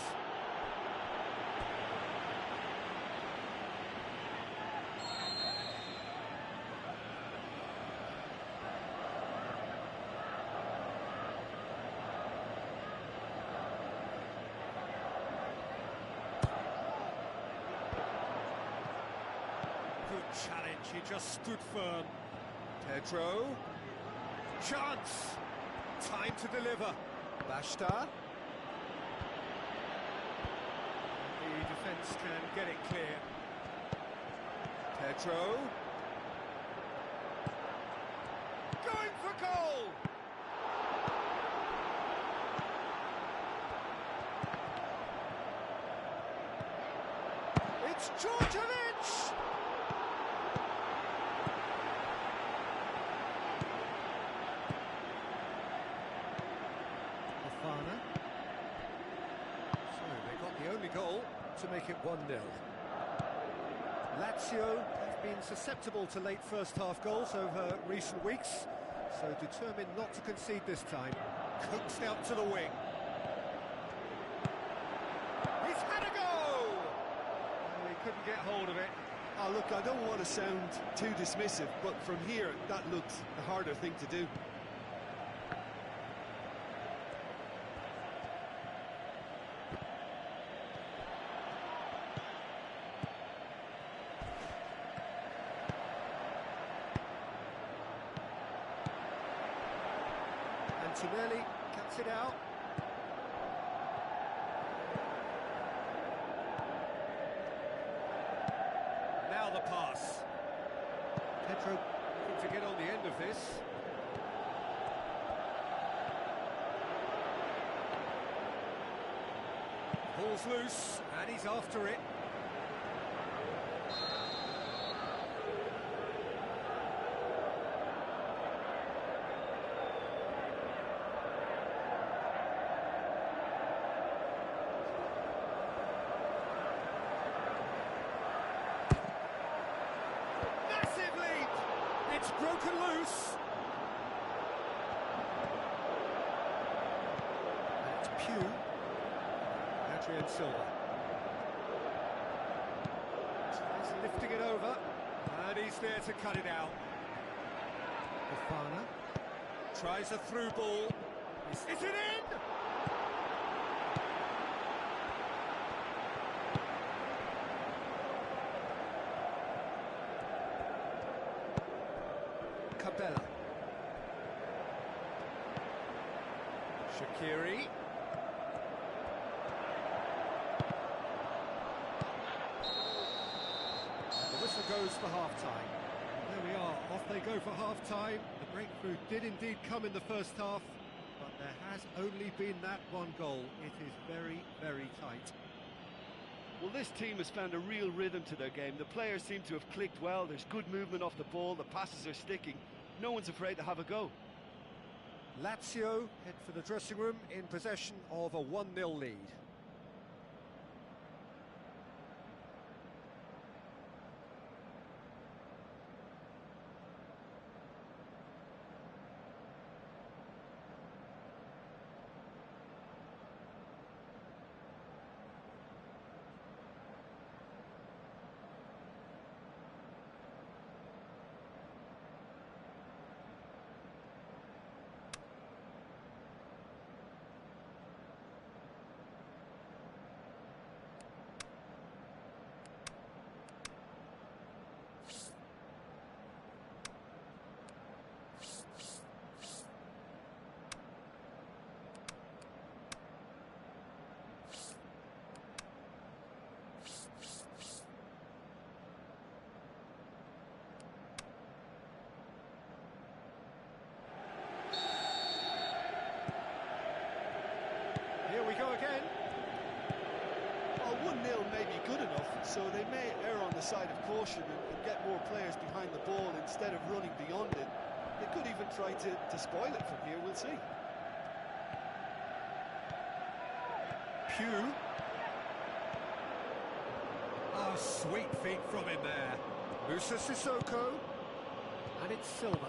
Good challenge, he just stood firm. Pedro. Chance. Time to deliver. Bashta. The defence can get it clear. Pedro. Going for goal! It's Djordjevic! only goal to make it 1-0. Lazio have been susceptible to late first-half goals over recent weeks, so determined not to concede this time. Coaxed out to the wing. He's had a go! Oh, he couldn't get hold of it. Oh, look, I don't want to sound too dismissive, but from here, that looks the harder thing to do. Antonelli cuts it out. Now the pass. Pedro looking to get on the end of this. Ball's loose, and he's after it. It's broken loose. And it's Pugh. Adrian Silva. He's lifting it over. And he's there to cut it out. Fofana tries a through ball. Is it in? Cabela. Shaqiri. The whistle goes for half-time. There we are, off they go for half-time. The breakthrough did indeed come in the first half, but there has only been that one goal. It is very, very tight. Well, this team has found a real rhythm to their game. The players seem to have clicked well. There's good movement off the ball. The passes are sticking. No one's afraid to have a go. Lazio head for the dressing room in possession of a 1-0 lead. Here we go again. Well, 1-0 may be good enough, so they may err on the side of caution and get more players behind the ball instead of running beyond it. They could even try to spoil it from here, we'll see. Pugh. Oh, sweet feet from him there. Musa Sissoko. And it's Silva.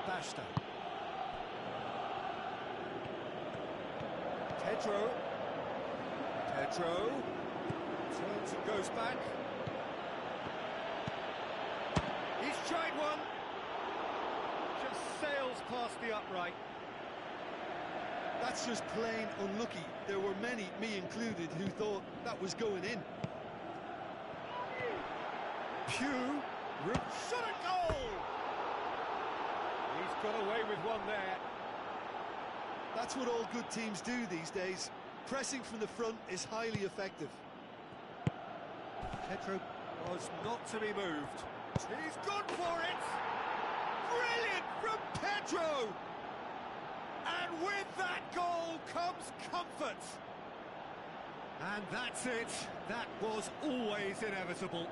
Basta. Pedro. Turns and goes back. He's tried one. Just sails past the upright. That's just plain unlucky. There were many, me included, who thought that was going in. Pugh. Shot a goal! He's got away with one there. That's what all good teams do these days. Pressing from the front is highly effective. Pedro was not to be moved. He's gone for it! Brilliant from Pedro! And with that goal comes comfort. And that's it. That was always inevitable.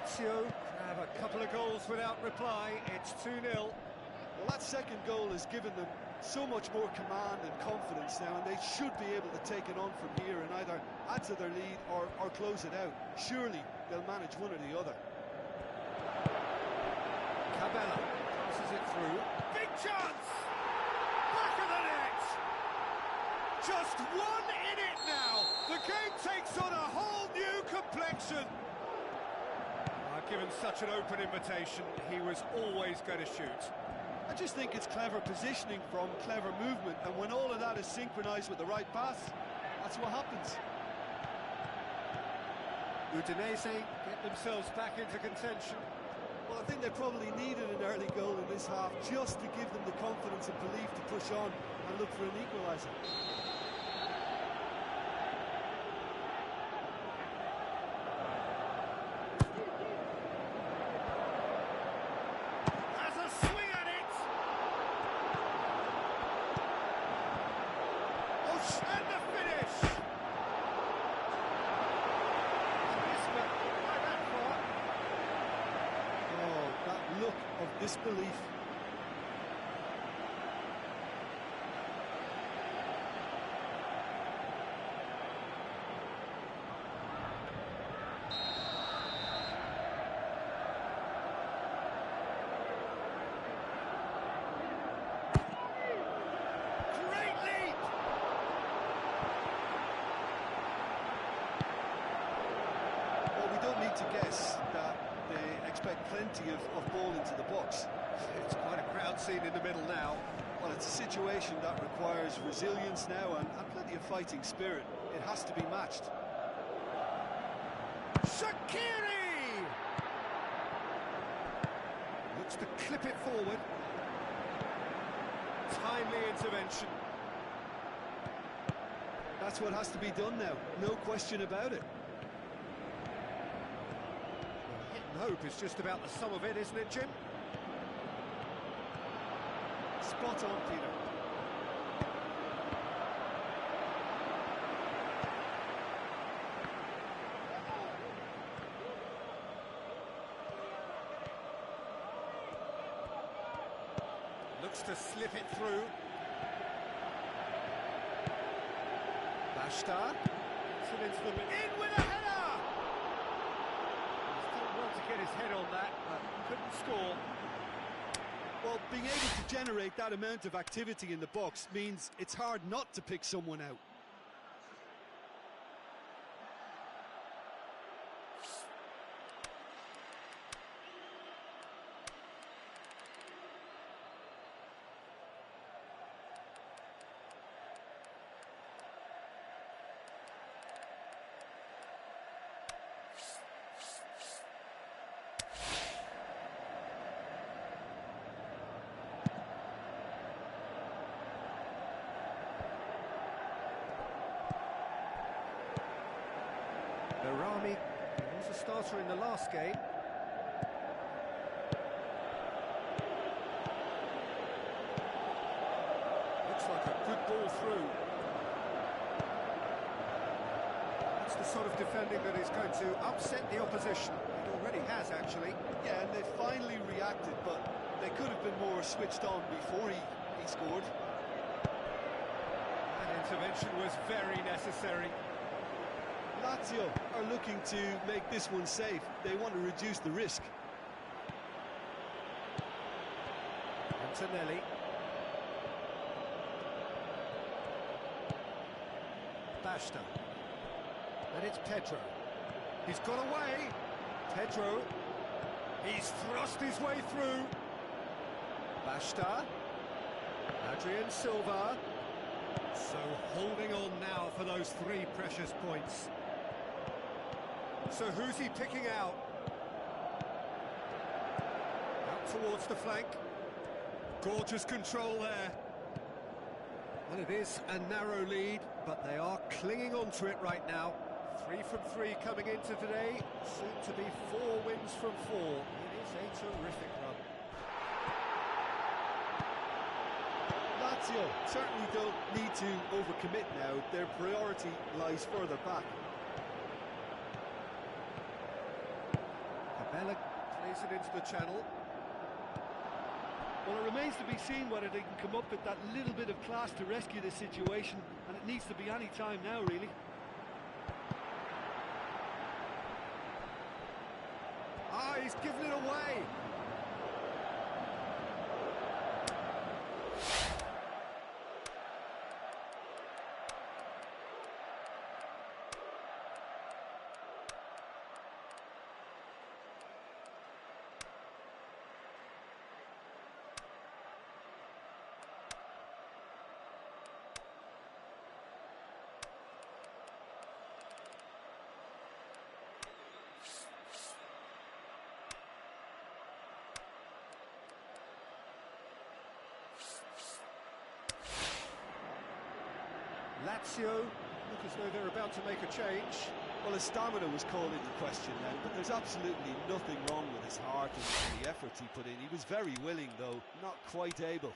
Lazio have a couple of goals without reply. It's 2-0. Well, that second goal has given them so much more command and confidence now, and they should be able to take it on from here and either add to their lead or close it out. Surely they'll manage one or the other. Cabella passes it through. Big chance! Back of the net! Just one in it now. The game takes on a whole new complexion. Given such an open invitation, he was always going to shoot. I just think it's clever positioning from clever movement, and when all of that is synchronised with the right pass, that's what happens. Udinese get themselves back into contention. Well, I think they probably needed an early goal in this half just to give them the confidence and belief to push on and look for an equaliser. Disbelief. Great leap! Well, we don't need to guess that they expect plenty of ball into the box. It's quite a crowd scene in the middle now. Well, it's a situation that requires resilience now and plenty of fighting spirit. It has to be matched. Shaqiri! Looks to clip it forward. Timely intervention. That's what has to be done now, no question about it. Hit and hope is just about the sum of it, isn't it, Jim? Spot on, Peter. Looks to slip it through. Bashta. Into them. In with a header! Still want to get his head on that, but couldn't score. Well, being able to generate that amount of activity in the box means it's hard not to pick someone out. Rami was a starter in the last game. Looks like a good ball through. That's the sort of defending that is going to upset the opposition. It already has, actually. Yeah, and they finally reacted, but they could have been more switched on before he scored. That intervention was very necessary. Lazio are looking to make this one safe. They want to reduce the risk. Antonelli. Bashta. And it's Pedro. He's got away. Pedro. He's thrust his way through. Bashta. Adrian Silva. So holding on now for those 3 precious points. So who's he picking out? Out towards the flank. Gorgeous control there. Well, it is a narrow lead, but they are clinging on to it right now. 3 from 3 coming into today. Soon to be 4 wins from 4. It is a terrific run. Lazio certainly don't need to overcommit now. Their priority lies further back. Mela plays it into the channel. Well, it remains to be seen whether they can come up with that little bit of class to rescue this situation, and it needs to be any time now, really. Ah, he's given it away. Lazio look as though they're about to make a change. Well, his stamina was called into question then, but there's absolutely nothing wrong with his heart and the efforts he put in. He was very willing, though, not quite able.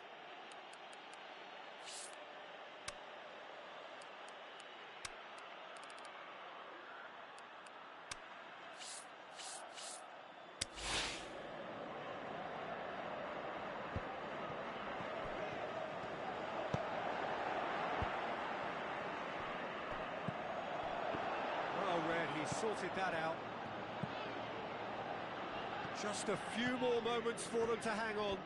Sorted that out. Just a few more moments for them to hang on.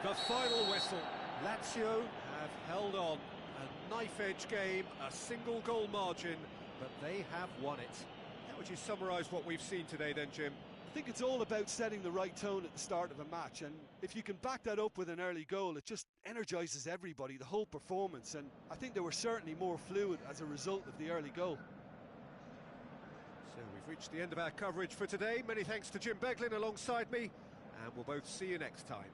The final whistle. Lazio have held on. A knife-edge game, a single goal margin, but they have won it. How would you summarise what we've seen today then, Jim? I think it's all about setting the right tone at the start of a match, and if you can back that up with an early goal, it just energises everybody, the whole performance, and I think they were certainly more fluid as a result of the early goal. So we've reached the end of our coverage for today. Many thanks to Jim Beglin alongside me, and we'll both see you next time.